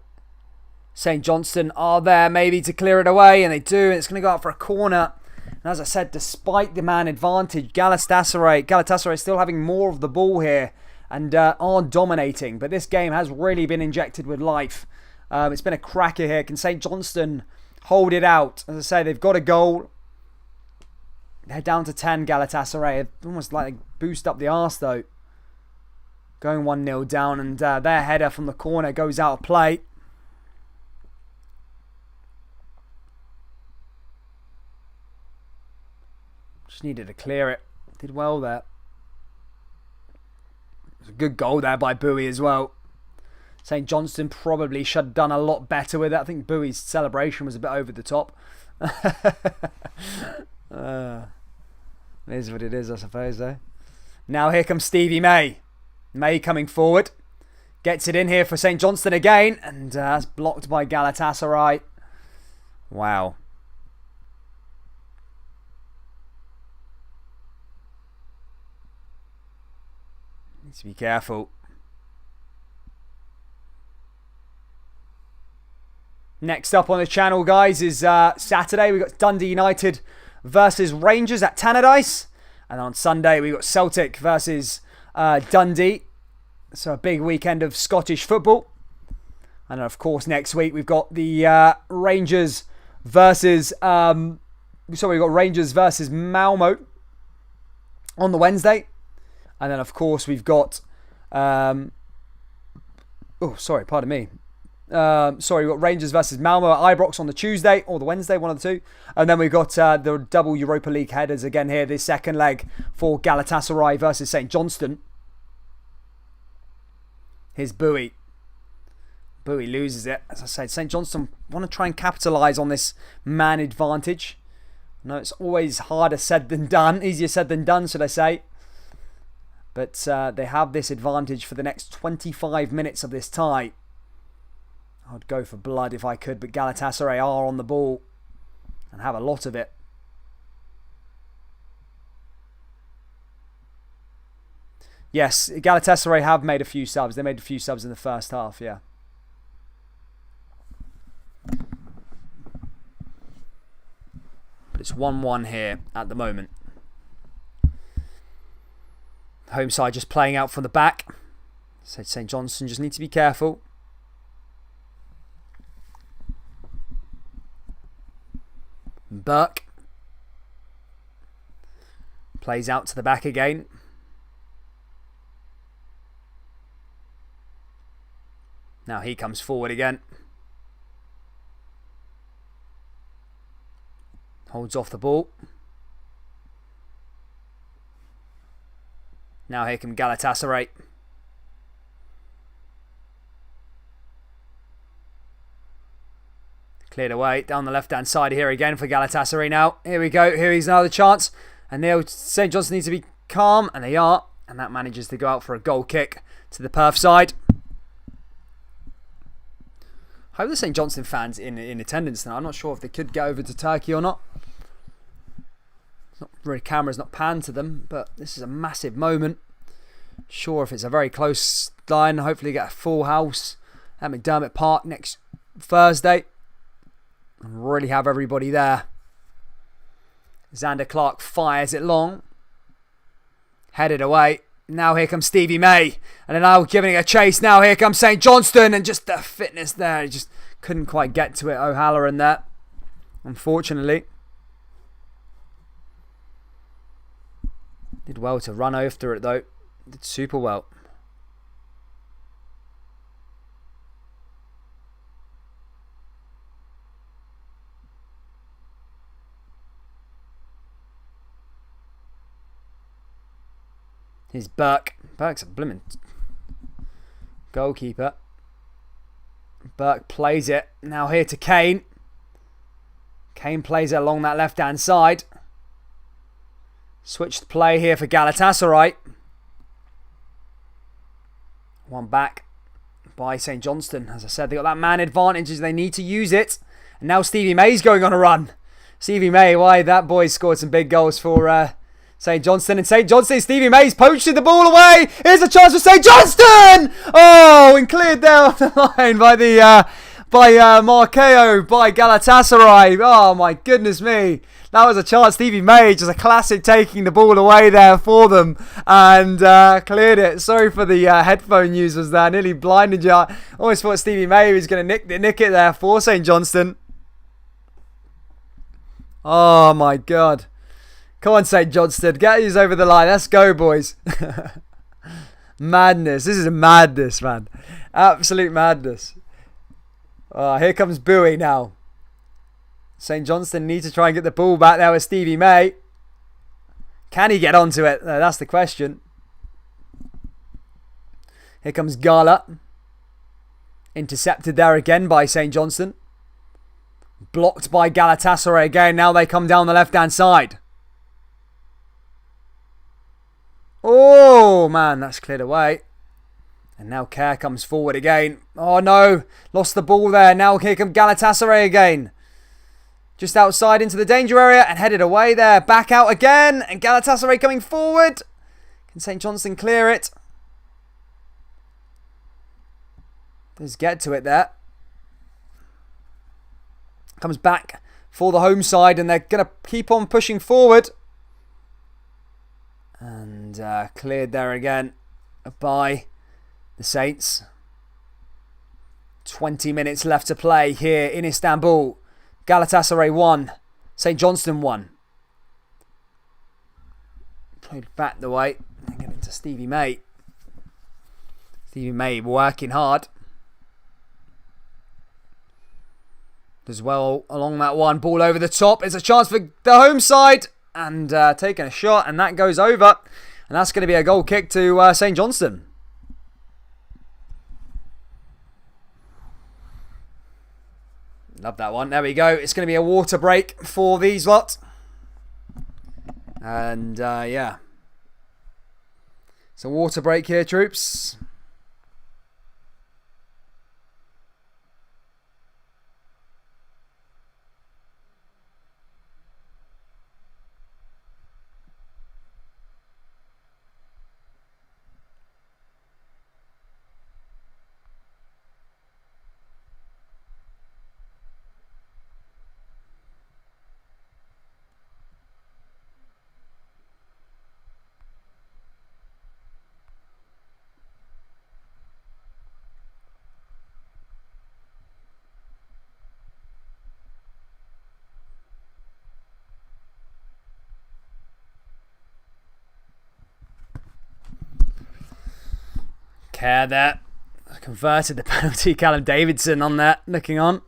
St Johnstone are there maybe to clear it away, and they do, and it's going to go out for a corner. And as I said, despite the man advantage, Galatasaray still having more of the ball here and are dominating. But this game has really been injected with life. It's been a cracker here. Can St Johnstone hold it out? As I say, they've got a goal. They're down to 10, Galatasaray. Almost like boost up the arse, though. Going 1-0 down, and their header from the corner goes out of play. Just needed to clear it. Did well there. It was a good goal there by Bowie as well. St Johnstone probably should have done a lot better with it. I think Bowie's celebration was a bit over the top. It is what it is, I suppose, though. Now here comes Stevie May. May coming forward. Gets it in here for St Johnstone again. And that's blocked by Galatasaray. Wow. Needs to be careful. Next up on the channel, guys, is Saturday. We've got Dundee United versus Rangers at Tannadice. And on Sunday, we've got Celtic versus Dundee. So a big weekend of Scottish football. And of course, next week, we've got the Rangers versus... we've got Rangers versus Malmo on the Wednesday. And then, of course, we've got... pardon me. We've got Rangers versus Malmo at Ibrox on the Tuesday or the Wednesday, one of the two. And then we've got the double Europa League headers again here, this second leg for Galatasaray versus St Johnstone. Here's Bowie. Bowie loses it. As I said, St Johnstone want to try and capitalise on this man advantage. No, it's always harder said than done. Easier said than done, should I say. But they have this advantage for the next 25 minutes of this tie. I'd go for blood if I could, but Galatasaray are on the ball and have a lot of it. Yes, Galatasaray have made a few subs. They made a few subs in the first half, yeah. But it's 1-1 here at the moment. Home side just playing out from the back. So St Johnstone just need to be careful. Burke plays out to the back again. Now he comes forward again. Holds off the ball. Now here come Galatasaray. Cleared away down the left-hand side here again for Galatasaray now. Here we go. Here is another chance. And now St Johnstone needs to be calm. And they are. And that manages to go out for a goal kick to the Perth side. I hope the St Johnstone fans in attendance now. I'm not sure if they could get over to Turkey or not. The camera's not panned to them, but this is a massive moment. Sure, if it's a very close line, hopefully get a full house at McDermott Park next Thursday. And really have everybody there. Xander Clark fires it long. Headed away. Now here comes Stevie May. And then now giving it a chase. Now here comes St Johnstone. And just the fitness there. He just couldn't quite get to it. O'Halloran there. Unfortunately. Did well to run after it though. Did super well. Here's Burke. Burke's a blimmin' goalkeeper. Burke plays it. Now here to Kane. Kane plays it along that left-hand side. Switched play here for Galatasaray. One back by St Johnstone. As I said, they got that man advantage as they need to use it. And now Stevie May's going on a run. Stevie May, why that boy scored some big goals for St Johnstone. And St Johnstone, Stevie May's poached the ball away. Here's a chance for St Johnstone. Oh, and cleared there off the line by the Markeo by Galatasaray. Oh my goodness me. That was a chance. Stevie May, just a classic, taking the ball away there for them and cleared it. Sorry for the headphone users there. Nearly blinded you. I always thought Stevie May was going to nick it there for St Johnstone. Oh my God. Come on, St Johnstone. Get these over the line. Let's go, boys. Madness. This is a madness, man. Absolute madness. Here comes Bowie now. St Johnstone need to try and get the ball back there with Stevie May. Can he get onto it? That's the question. Here comes Gala. Intercepted there again by St Johnstone. Blocked by Galatasaray again. Now they come down the left-hand side. Oh, man, that's cleared away. And now Kerr comes forward again. Oh, no. Lost the ball there. Now here comes Galatasaray again. Just outside into the danger area and headed away there. Back out again. And Galatasaray coming forward. Can St Johnstone clear it? Let's get to it there. Comes back for the home side. And they're going to keep on pushing forward. And cleared there again by the Saints. 20 minutes left to play here in Istanbul. Galatasaray 1. St Johnstone 1. Played back the way. And get into Stevie May. Stevie May working hard. Does well along that one. Ball over the top. It's a chance for the home side. And taking a shot. And that goes over. And that's going to be a goal kick to St Johnstone. Love that one. There we go. It's going to be a water break for these lot. And, yeah. It's a water break here, troops. Care there. Converted the penalty. Callum Davidson on that, looking on.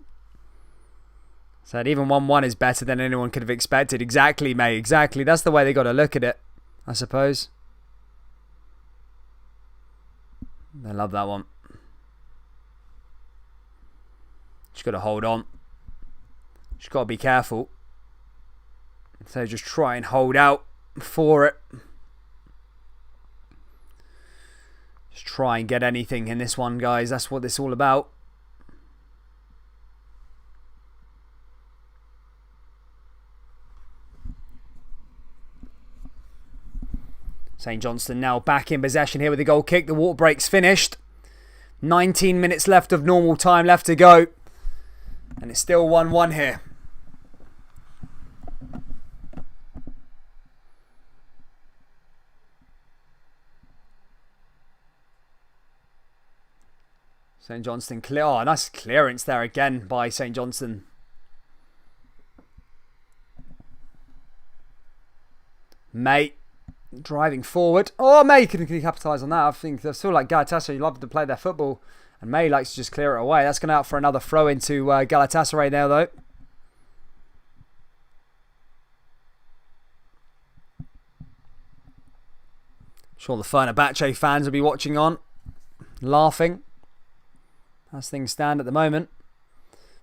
Said even 1-1 is better than anyone could have expected. Exactly, mate. Exactly. That's the way they got to look at it, I suppose. I love that one. Just got to hold on. Just got to be careful. So just try and hold out for it. Just try and get anything in this one, guys. That's what this is all about. St Johnstone now back in possession here with the goal kick. The water break's finished. 19 minutes left of normal time left to go. And it's still 1-1 here. St Johnstone clear. Oh, nice clearance there again by St Johnstone. May driving forward. Oh, May can capitalise on that. I think I feel like Galatasaray love to play their football, and May likes to just clear it away. That's going out for another throw into Galatasaray there, though. I'm sure the Fenerbahce fans will be watching on, laughing. As things stand at the moment.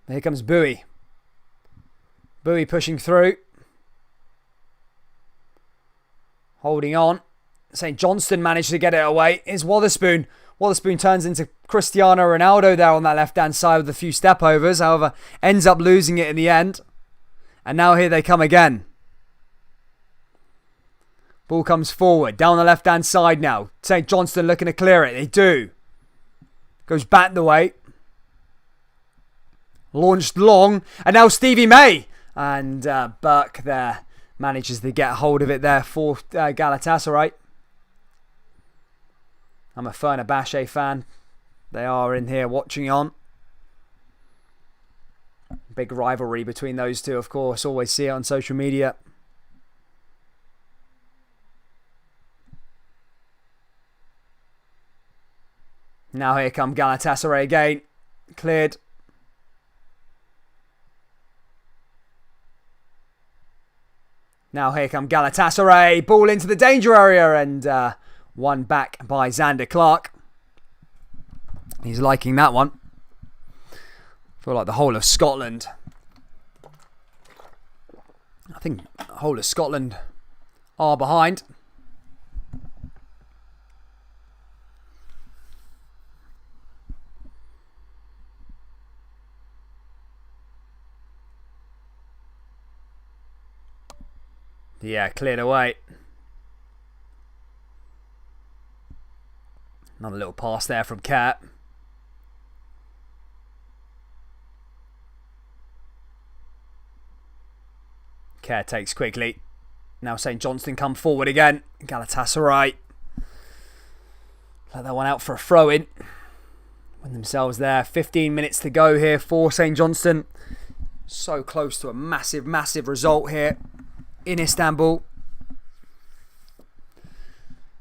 Here comes Bowie. Bowie pushing through. Holding on. St Johnstone managed to get it away. Here's Wotherspoon. Wotherspoon turns into Cristiano Ronaldo there on that left-hand side with a few step-overs. However, ends up losing it in the end. And now here they come again. Ball comes forward. Down the left-hand side now. St Johnstone looking to clear it. They do. Goes back the way. Launched long. And now Stevie May. And Burke there manages to get hold of it there for Galatasaray. I'm a Fenerbahce fan. They are in here watching on. Big rivalry between those two, of course. Always see it on social media. Now here come Galatasaray again. Cleared. Now here come Galatasaray. Ball into the danger area and won back by Xander Clark. He's liking that one. I feel like the whole of Scotland. I think the whole of Scotland are behind. Yeah, cleared away. Another little pass there from Cat. Cat takes quickly. Now St Johnstone come forward again. Galatasaray. Let that one out for a throw-in. Win themselves there. 15 minutes to go here for St Johnstone. So close to a massive, massive result here in Istanbul.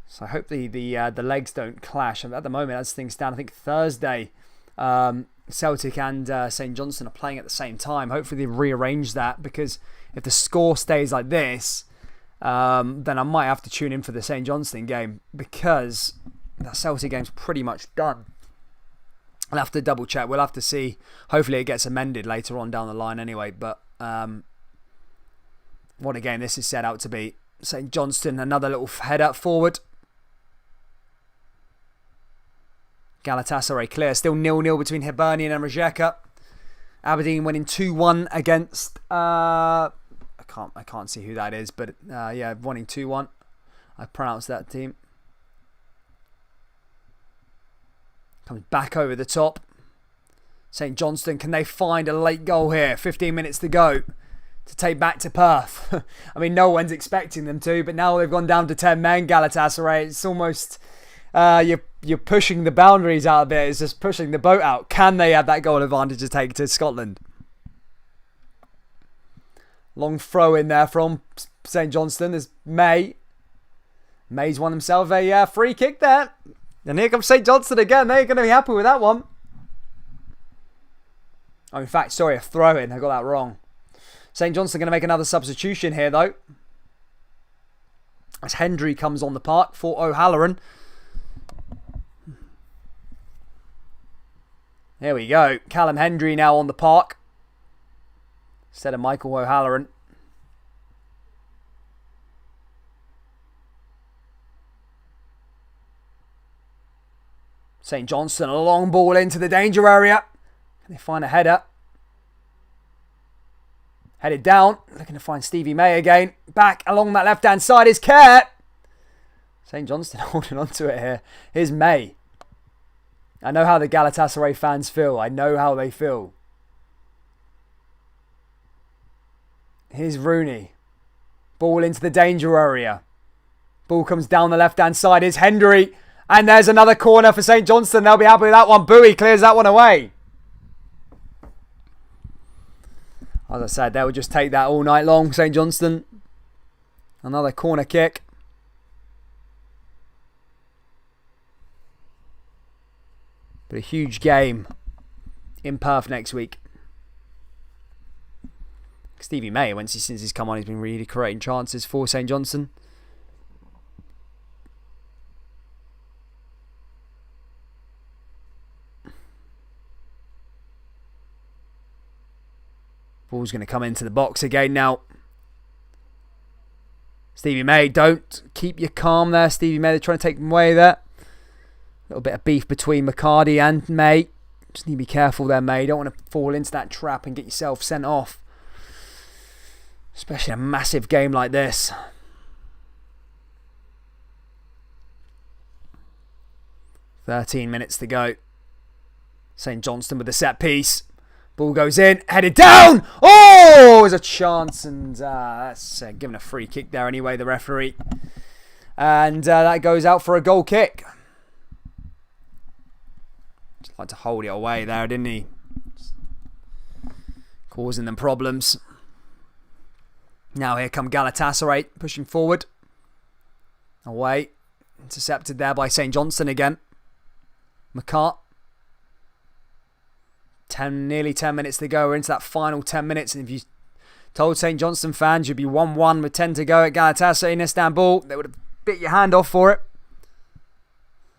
So hopefully the legs don't clash. At the moment, as things stand, I think Thursday, Celtic and St Johnstone are playing at the same time. Hopefully they rearrange that, because if the score stays like this, then I might have to tune in for the St Johnstone game, because that Celtic game's pretty much done. I'll have to double check. We'll have to see. Hopefully it gets amended later on down the line anyway. But what a game this is set out to be. St Johnstone, another little header forward. Galatasaray clear. Still 0-0 between Hibernian and Rijeka. Aberdeen winning 2-1 against... I can't see who that is. But yeah, winning 2-1. I pronounced that team. Comes back over the top. St Johnstone, can they find a late goal here? 15 minutes to go to take back to Perth. I mean, no one's expecting them to, but now they've gone down to 10 men, Galatasaray. It's almost... you're pushing the boundaries out a bit. It's just pushing the boat out. Can they have that goal advantage to take to Scotland? Long throw in there from St Johnstone. There's May. May's won himself a free kick there. And here comes St Johnstone again. They're going to be happy with that one. Oh, in fact, sorry, a throw in. I got that wrong. St Johnstone going to make another substitution here, though. As Hendry comes on the park for O'Halloran. There we go. Callum Hendry now on the park. Instead of Michael O'Halloran. St Johnstone, a long ball into the danger area. Can they find a header? Headed down. Looking to find Stevie May again. Back along that left-hand side is Kerr. St Johnstone holding on to it here. Here's May. I know how the Galatasaray fans feel. I know how they feel. Here's Rooney. Ball into the danger area. Ball comes down the left-hand side. Here's Hendry. And there's another corner for St Johnstone. They'll be happy with that one. Bowie clears that one away. As I said, they will just take that all night long, St Johnstone. Another corner kick. But a huge game in Perth next week. Stevie May, since he's come on, he's been really creating chances for St Johnstone. Ball's going to come into the box again now. Stevie May, don't keep your calm there. Stevie May, they're trying to take him away there. A little bit of beef between McCarty and May. Just need to be careful there, May. You don't want to fall into that trap and get yourself sent off. Especially in a massive game like this. "13 minutes to go. St Johnstone with the set piece. Ball goes in, headed down. Oh, there's a chance, and that's given a free kick there anyway, the referee. And that goes out for a goal kick. Just like to hold it away there, didn't he? Causing them problems. Now here come Galatasaray pushing forward. Away. Intercepted there by St Johnstone again. McCart. Nearly 10 minutes to go. We're into that final 10 minutes. And if you told St Johnstone fans you'd be 1-1 with 10 to go at Galatasaray in Istanbul, they would have bit your hand off for it.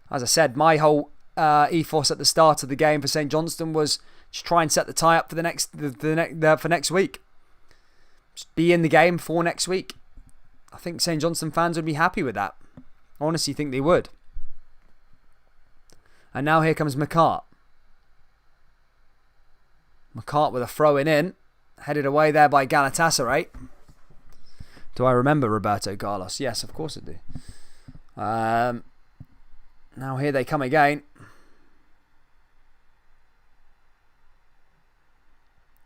As I said, my whole ethos at the start of the game for St Johnstone was just try and set the tie up for for next week. Just be in the game for next week. I think St Johnstone fans would be happy with that. I honestly think they would. And now here comes McCart. McCart with a throw-in in. Headed away there by Galatasaray. Do I remember Roberto Carlos? Yes, of course I do. Now here they come again.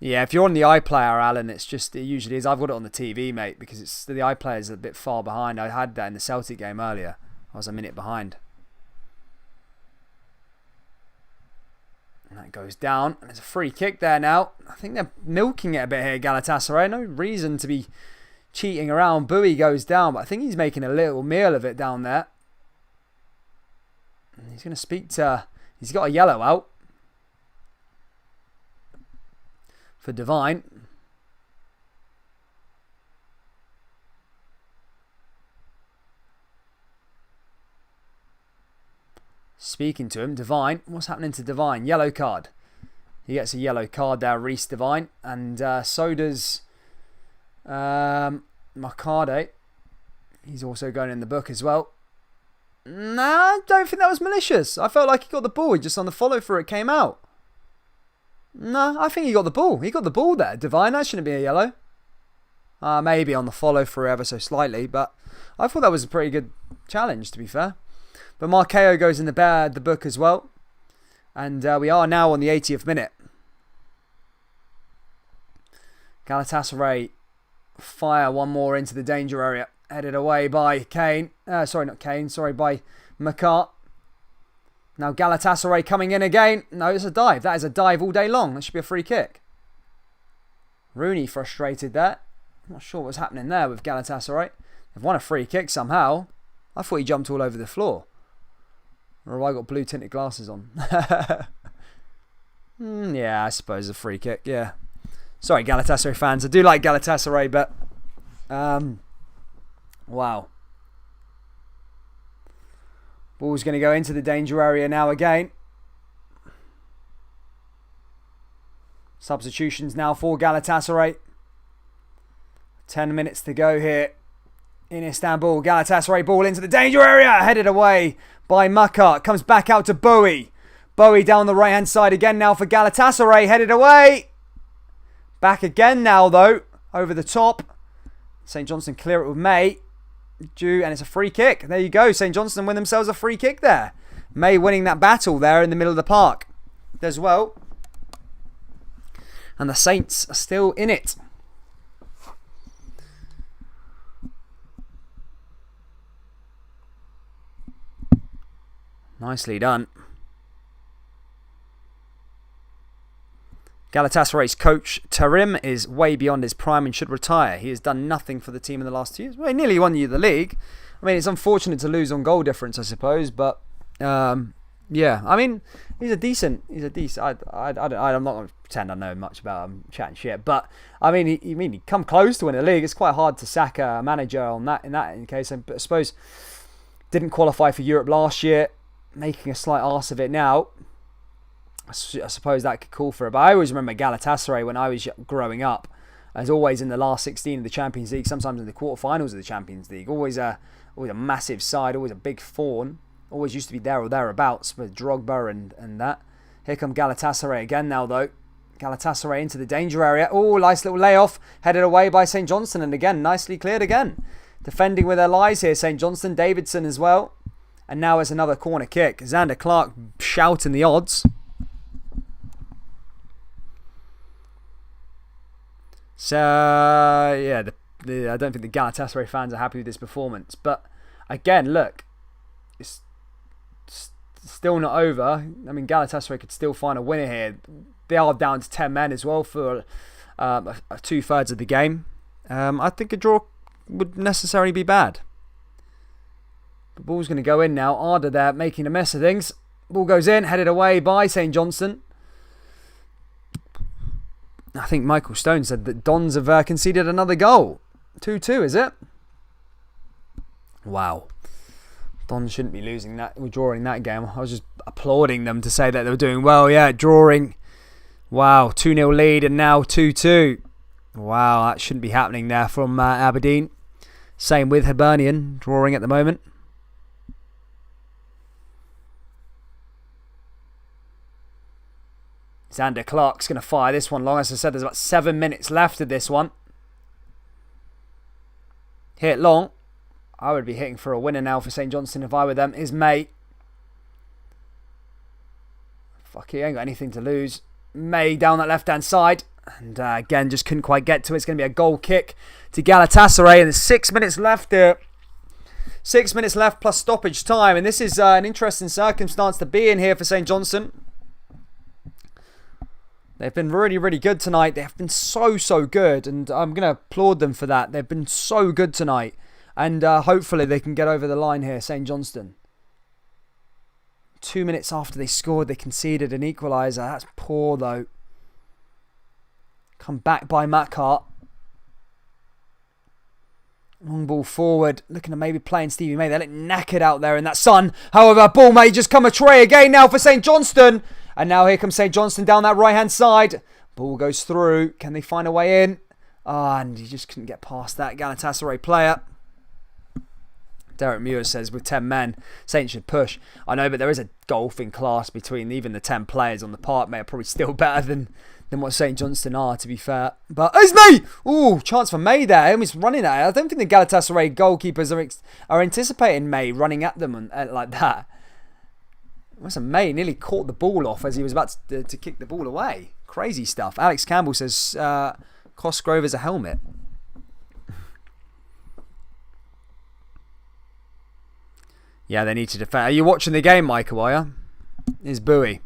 Yeah, if you're on the iPlayer, Alan, it usually is. I've got it on the TV, mate, because the iPlayer is a bit far behind. I had that in the Celtic game earlier. I was a minute behind. And that goes down. And there's a free kick there now. I think they're milking it a bit here, Galatasaray. No reason to be cheating around. Bowie goes down, but I think he's making a little meal of it down there. And he's going to speak to... He's got a yellow out. For Devine. Speaking to him, Devine. What's happening to Devine? Yellow card. He gets a yellow card there, Reece Devine. And so does Mercado. He's also going in the book as well. Nah, I don't think that was malicious. I felt like he got the ball. He just on the follow through it came out. Nah, I think he got the ball. He got the ball there. Devine, that shouldn't be a yellow. Maybe on the follow through ever so slightly. But I thought that was a pretty good challenge, to be fair. But Marqueo goes in the book as well. And we are now on the 80th minute. Galatasaray fire one more into the danger area. Headed away by Kane. Sorry, not Kane. Sorry, by McCart. Now Galatasaray coming in again. No, it's a dive. That is a dive all day long. That should be a free kick. Rooney frustrated there. I'm not sure what's happening there with Galatasaray. They've won a free kick somehow. I thought he jumped all over the floor. Or have I got blue tinted glasses on? Yeah, I suppose a free kick. Yeah. Sorry, Galatasaray fans. I do like Galatasaray, but... wow. Ball's going to go into the danger area now again. Substitutions now for Galatasaray. 10 minutes to go here in Istanbul. Galatasaray ball into the danger area. Headed away by Makar. Comes back out to Bowie. Bowie down the right hand side again now for Galatasaray. Headed away. Back again now though. Over the top. St Johnstone clear it with May. And it's a free kick. There you go. St Johnstone win themselves a free kick there. May winning that battle there in the middle of the park as well. And the Saints are still in it. Nicely done. Galatasaray's coach Tarim is way beyond his prime and should retire. He has done nothing for the team in the last 2 years. Well, he nearly won you the league. I mean, it's unfortunate to lose on goal difference, I suppose, but yeah. I mean, he's a decent. I'm not going to pretend I know much about him chatting shit, but I mean, he come close to winning the league. It's quite hard to sack a manager on that in case. I suppose didn't qualify for Europe last year, making a slight arse of it now. I suppose that could call for it. But I always remember Galatasaray when I was growing up, as always in the last 16 of the Champions League, sometimes in the quarterfinals of the Champions League. Always a massive side, always a big fawn. Always used to be there or thereabouts with Drogba and that. Here come Galatasaray again now though. Galatasaray into the danger area. Oh, nice little layoff. Headed away by St Johnstone and again, nicely cleared again. Defending with their lives here, St Johnstone, Davidson as well. And now it's another corner kick. Xander Clark shouting the odds. So, yeah, I don't think the Galatasaray fans are happy with this performance. But, again, look, it's still not over. I mean, Galatasaray could still find a winner here. They are down to 10 men as well for 2/3 of the game. I think a draw would necessarily be bad. The ball's going to go in now. Arda there making a mess of things. Ball goes in, headed away by St Johnstone. I think Michael Stone said that Dons have conceded another goal. 2-2, is it? Wow. Dons shouldn't be losing that or drawing that game. I was just applauding them to say that they were doing well. Yeah, drawing. Wow, 2-0 lead and now 2-2. Wow, that shouldn't be happening there from Aberdeen. Same with Hibernian, drawing at the moment. Xander Clark's going to fire this one long. As I said, there's about 7 minutes left of this one. Hit long. I would be hitting for a winner now for St Johnstone if I were them. Is May. Fuck, he ain't got anything to lose. May down that left-hand side. And again, just couldn't quite get to it. It's going to be a goal kick to Galatasaray. And there's 6 minutes left there. 6 minutes left plus stoppage time. And this is an interesting circumstance to be in here for St Johnstone. They've been really, really good tonight. They have been so good. And I'm going to applaud them for that. They've been so good tonight. And hopefully they can get over the line here, St Johnstone. 2 minutes after they scored, they conceded an equaliser. That's poor, though. Come back by Makar. Long ball forward, looking to maybe playing Stevie May. They look knackered out there in that sun. However, ball may just come a tray again now for St Johnstone. And now here comes St Johnstone down that right-hand side. Ball goes through. Can they find a way in? And he just couldn't get past that Galatasaray player. Derek Muir says with 10 men, Saints should push. I know, but there is a golfing class between even the 10 players on the park, mate. Are probably still better than what St Johnstone are, to be fair. But it's May! Ooh, chance for May there. He's running at it. I don't think the Galatasaray goalkeepers are anticipating May running at them like that. May nearly caught the ball off as he was about to kick the ball away. Crazy stuff. Alex Campbell says Cosgrove's a helmet. Yeah, they need to defend. Are you watching the game, Michael, are you? Is Bowie.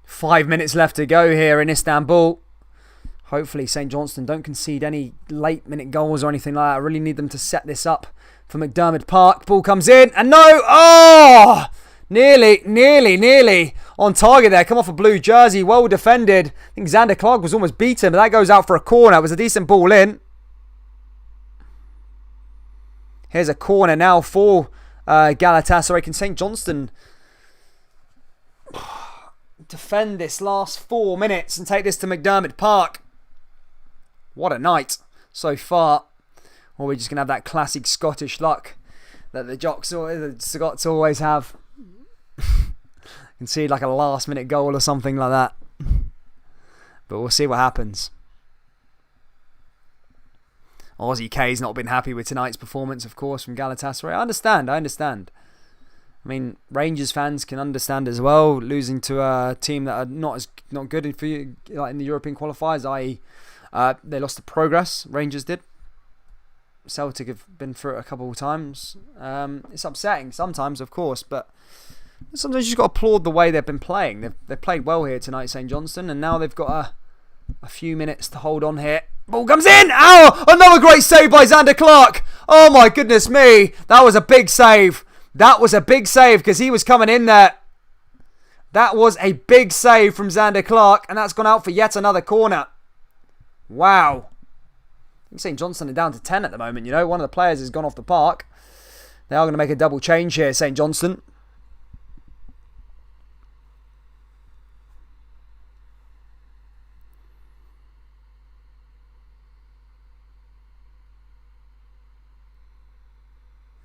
5 minutes left to go here in Istanbul. Hopefully St Johnstone don't concede any late minute goals or anything like that. I really need them to set this up for McDermott Park. Ball comes in and no! Oh! Nearly on target there. Come off a blue jersey. Well defended. I think Xander Clark was almost beaten, but that goes out for a corner. It was a decent ball in. Here's a corner now for Galatasaray. Can St Johnstone defend this last 4 minutes and take this to McDermott Park? What a night so far. Or we're just going to have that classic Scottish luck that the Scots always have. Concede like a last minute goal or something like that. But we'll see what happens. Aussie K's not been happy with tonight's performance, of course, from Galatasaray. I understand. I mean, Rangers fans can understand as well, losing to a team that are not good for you, like in the European qualifiers, i.e. They lost to Progress, Rangers did. Celtic have been through it a couple of times. It's upsetting sometimes, of course, but sometimes you've got to applaud the way they've been playing. They've played well here tonight, St Johnstone, and now they've got a few minutes to hold on here. Ball comes in! Ow! Another great save by Xander Clark! Oh my goodness me! That was a big save. That was a big save because he was coming in there. That was a big save from Xander Clark, and that's gone out for yet another corner. Wow. I think St Johnstone are down to 10 at the moment, you know. One of the players has gone off the park. They are going to make a double change here, St Johnstone.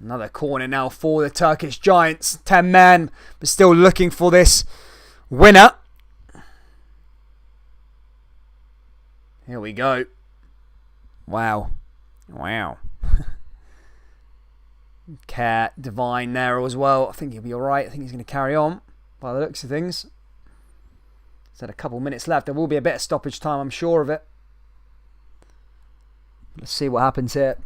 Another corner now for the Turkish Giants. 10 men, but still looking for this winner. Here we go. Wow. Care Divine there as well. I think he'll be alright. I think he's going to carry on by the looks of things. There's had a couple minutes left. There will be a bit of stoppage time, I'm sure of it. Let's see what happens here.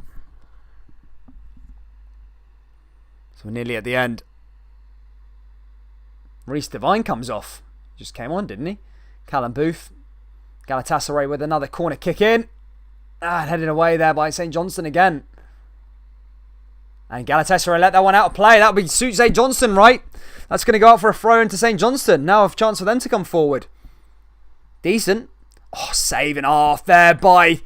So we're nearly at the end. Reece Devine comes off. Just came on, didn't he? Callum Booth. Galatasaray with another corner kick in. Headed away there by St Johnstone again. And Galatasaray let that one out of play. That would suit St Johnstone, right? That's going to go out for a throw into St Johnstone. Now a chance for them to come forward. Decent. Oh, saving off there by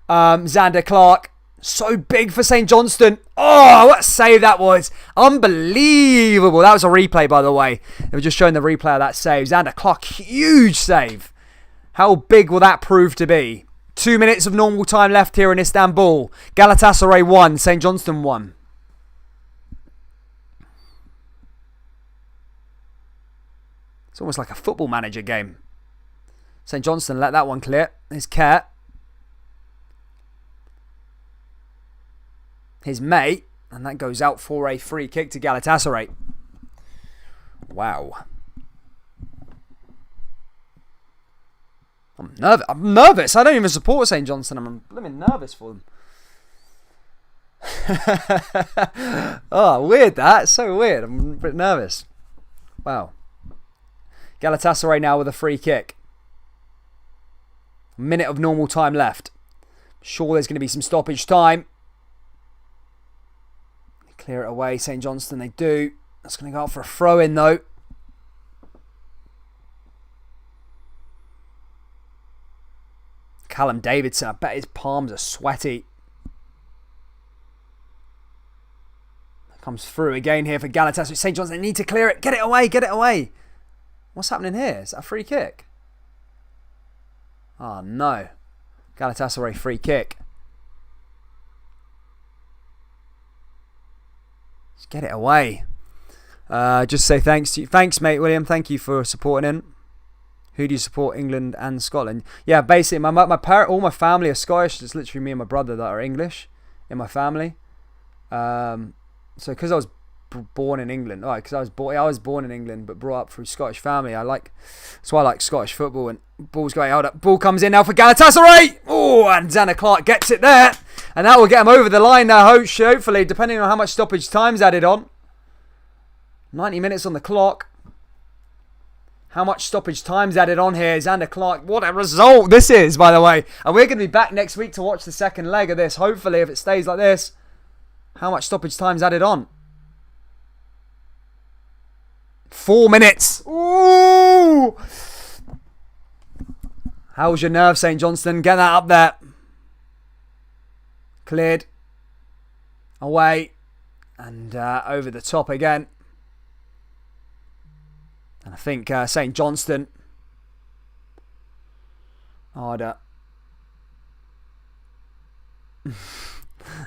Xander Clark. So big for St Johnstone. Oh, what a save that was. Unbelievable. That was a replay, by the way. They were just showing the replay of that save. Xander Clark, huge save. How big will that prove to be? 2 minutes of normal time left here in Istanbul. Galatasaray 1, St Johnstone 1. It's almost like a football manager game. St Johnstone let that one clear. Here's Kerr. Here's May. And that goes out for a free kick to Galatasaray. Wow. I'm nervous. I don't even support St Johnstone. I'm blooming nervous for them. Oh, weird that. It's so weird. I'm a bit nervous. Wow. Galatasaray now with a free kick. A minute of normal time left. Sure there's going to be some stoppage time. They clear it away. St Johnstone, they do. That's going to go out for a throw-in though. Callum Davidson, I bet his palms are sweaty. Comes through again here for Galatasaray. St Johnstone, they need to clear it. Get it away, get it away. What's happening here? Is that a free kick? Oh, no. Galatasaray free kick. Just get it away. Just say thanks to you. Thanks, mate, William. Thank you for supporting in. Who do you support, England and Scotland? Yeah, basically, all my family are Scottish. It's literally me and my brother that are English in my family. So because I was born in England, because I was born in England but brought up through Scottish family. That's why I like Scottish football. And ball's going out. Ball comes in now for Galatasaray. Oh, and Xander Clark gets it there, and that will get him over the line now. Hopefully, depending on how much stoppage time's added on. 90 minutes on the clock. How much stoppage time's added on here? Xander Clark. What a result this is, by the way. And we're going to be back next week to watch the second leg of this. Hopefully, if it stays like this. How much stoppage time's added on? 4 minutes. Ooh! How's your nerve, St Johnstone? Get that up there. Cleared. Away. And over the top again. And I think St Johnstone. Harder.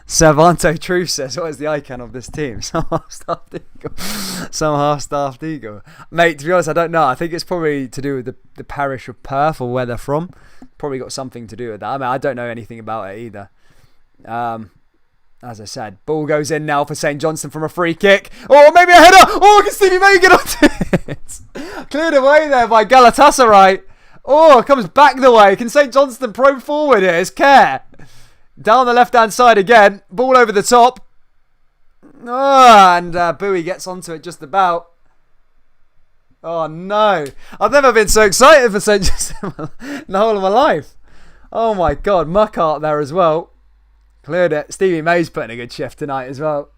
Cervanto Truth says, what is the icon of this team? Some half-staffed eagle. Some half-staffed eagle. Mate, to be honest, I don't know. I think it's probably to do with the parish of Perth or where they're from. Probably got something to do with that. I mean, I don't know anything about it either. As I said, ball goes in now for St Johnstone from a free kick. Oh, maybe a header. Oh, can Stevie May get onto it? Cleared away there by Galatasaray. Oh, it comes back the way. Can St Johnstone probe forward here? It's Kerr. Down the left-hand side again. Ball over the top. Oh, and Bowie gets onto it just about. Oh, no. I've never been so excited for St Johnstone in the whole of my life. Oh, my God. Muckhart there as well. Cleared it. Stevie May's putting a good shift tonight as well.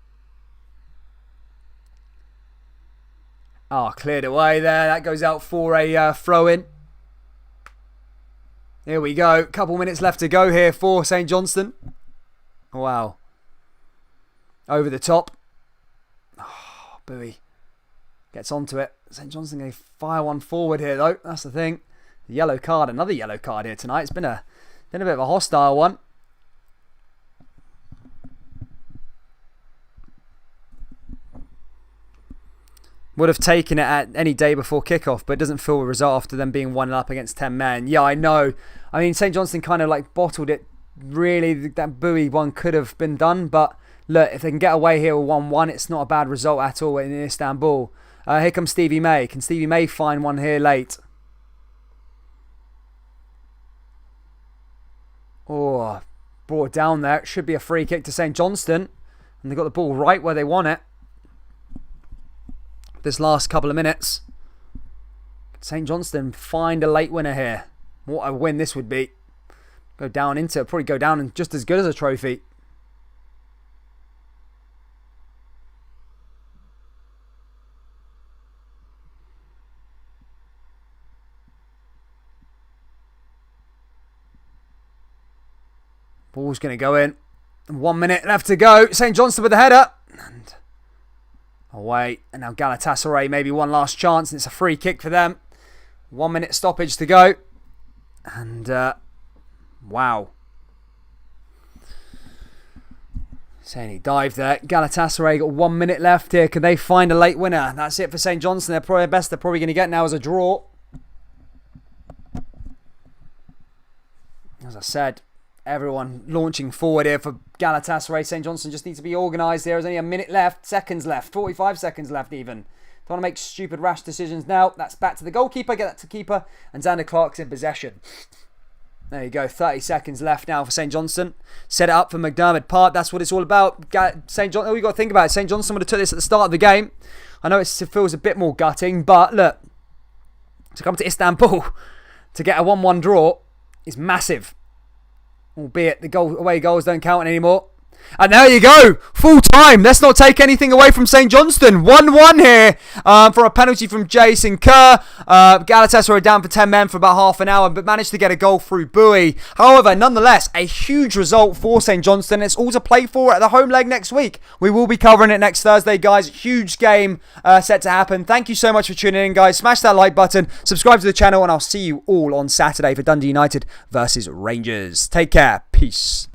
Oh, cleared away there. That goes out for a throw-in. Here we go. Couple minutes left to go here for St Johnstone. Wow. Over the top. Oh, Bowie gets onto it. St Johnstone going to fire one forward here, though. That's the thing. The yellow card. Another yellow card here tonight. It's been a bit of a hostile one. Would have taken it at any day before kickoff, but it doesn't feel a result after them being 1 up against 10 men. Yeah, I know. I mean, St Johnstone kind of like bottled it. Really, that Bowie one could have been done, but look, if they can get away here with 1-1, it's not a bad result at all in Istanbul. Here comes Stevie May. Can Stevie May find one here late? Oh, brought down there. It should be a free kick to St Johnstone, and they got the ball right where they want it. This last couple of minutes. St Johnstone find a late winner here. What a win this would be. Go down into it. Probably go down and just as good as a trophy. Ball's going to go in. 1 minute left to go. St Johnstone with the header. And away. And now Galatasaray, maybe one last chance. And it's a free kick for them. 1 minute stoppage to go. And, wow. Saying he dived there. Galatasaray got 1 minute left here. Can they find a late winner? That's it for St Johnstone. They're probably best they're probably going to get now is a draw. As I said, everyone launching forward here for Galatasaray. St Johnstone just needs to be organised here. There's only a minute left. Seconds left. 45 seconds left even. Don't want to make stupid rash decisions now. That's back to the goalkeeper. Get that to keeper. And Xander Clark's in possession. There you go. 30 seconds left now for St Johnstone. Set it up for McDermott Park. That's what it's all about. St John. All you got to think about it. St Johnstone would have took this at the start of the game. I know it feels a bit more gutting, but look, to come to Istanbul to get a 1-1 draw is massive. Albeit the away goals don't count anymore. And there you go, full time. Let's not take anything away from St Johnstone. 1-1 here for a penalty from Jason Kerr. Galatasaray down for 10 men for about half an hour, but managed to get a goal through Bowie. However, nonetheless, a huge result for St Johnstone. It's all to play for at the home leg next week. We will be covering it next Thursday, guys. Huge game set to happen. Thank you so much for tuning in, guys. Smash that like button, subscribe to the channel, and I'll see you all on Saturday for Dundee United versus Rangers. Take care. Peace.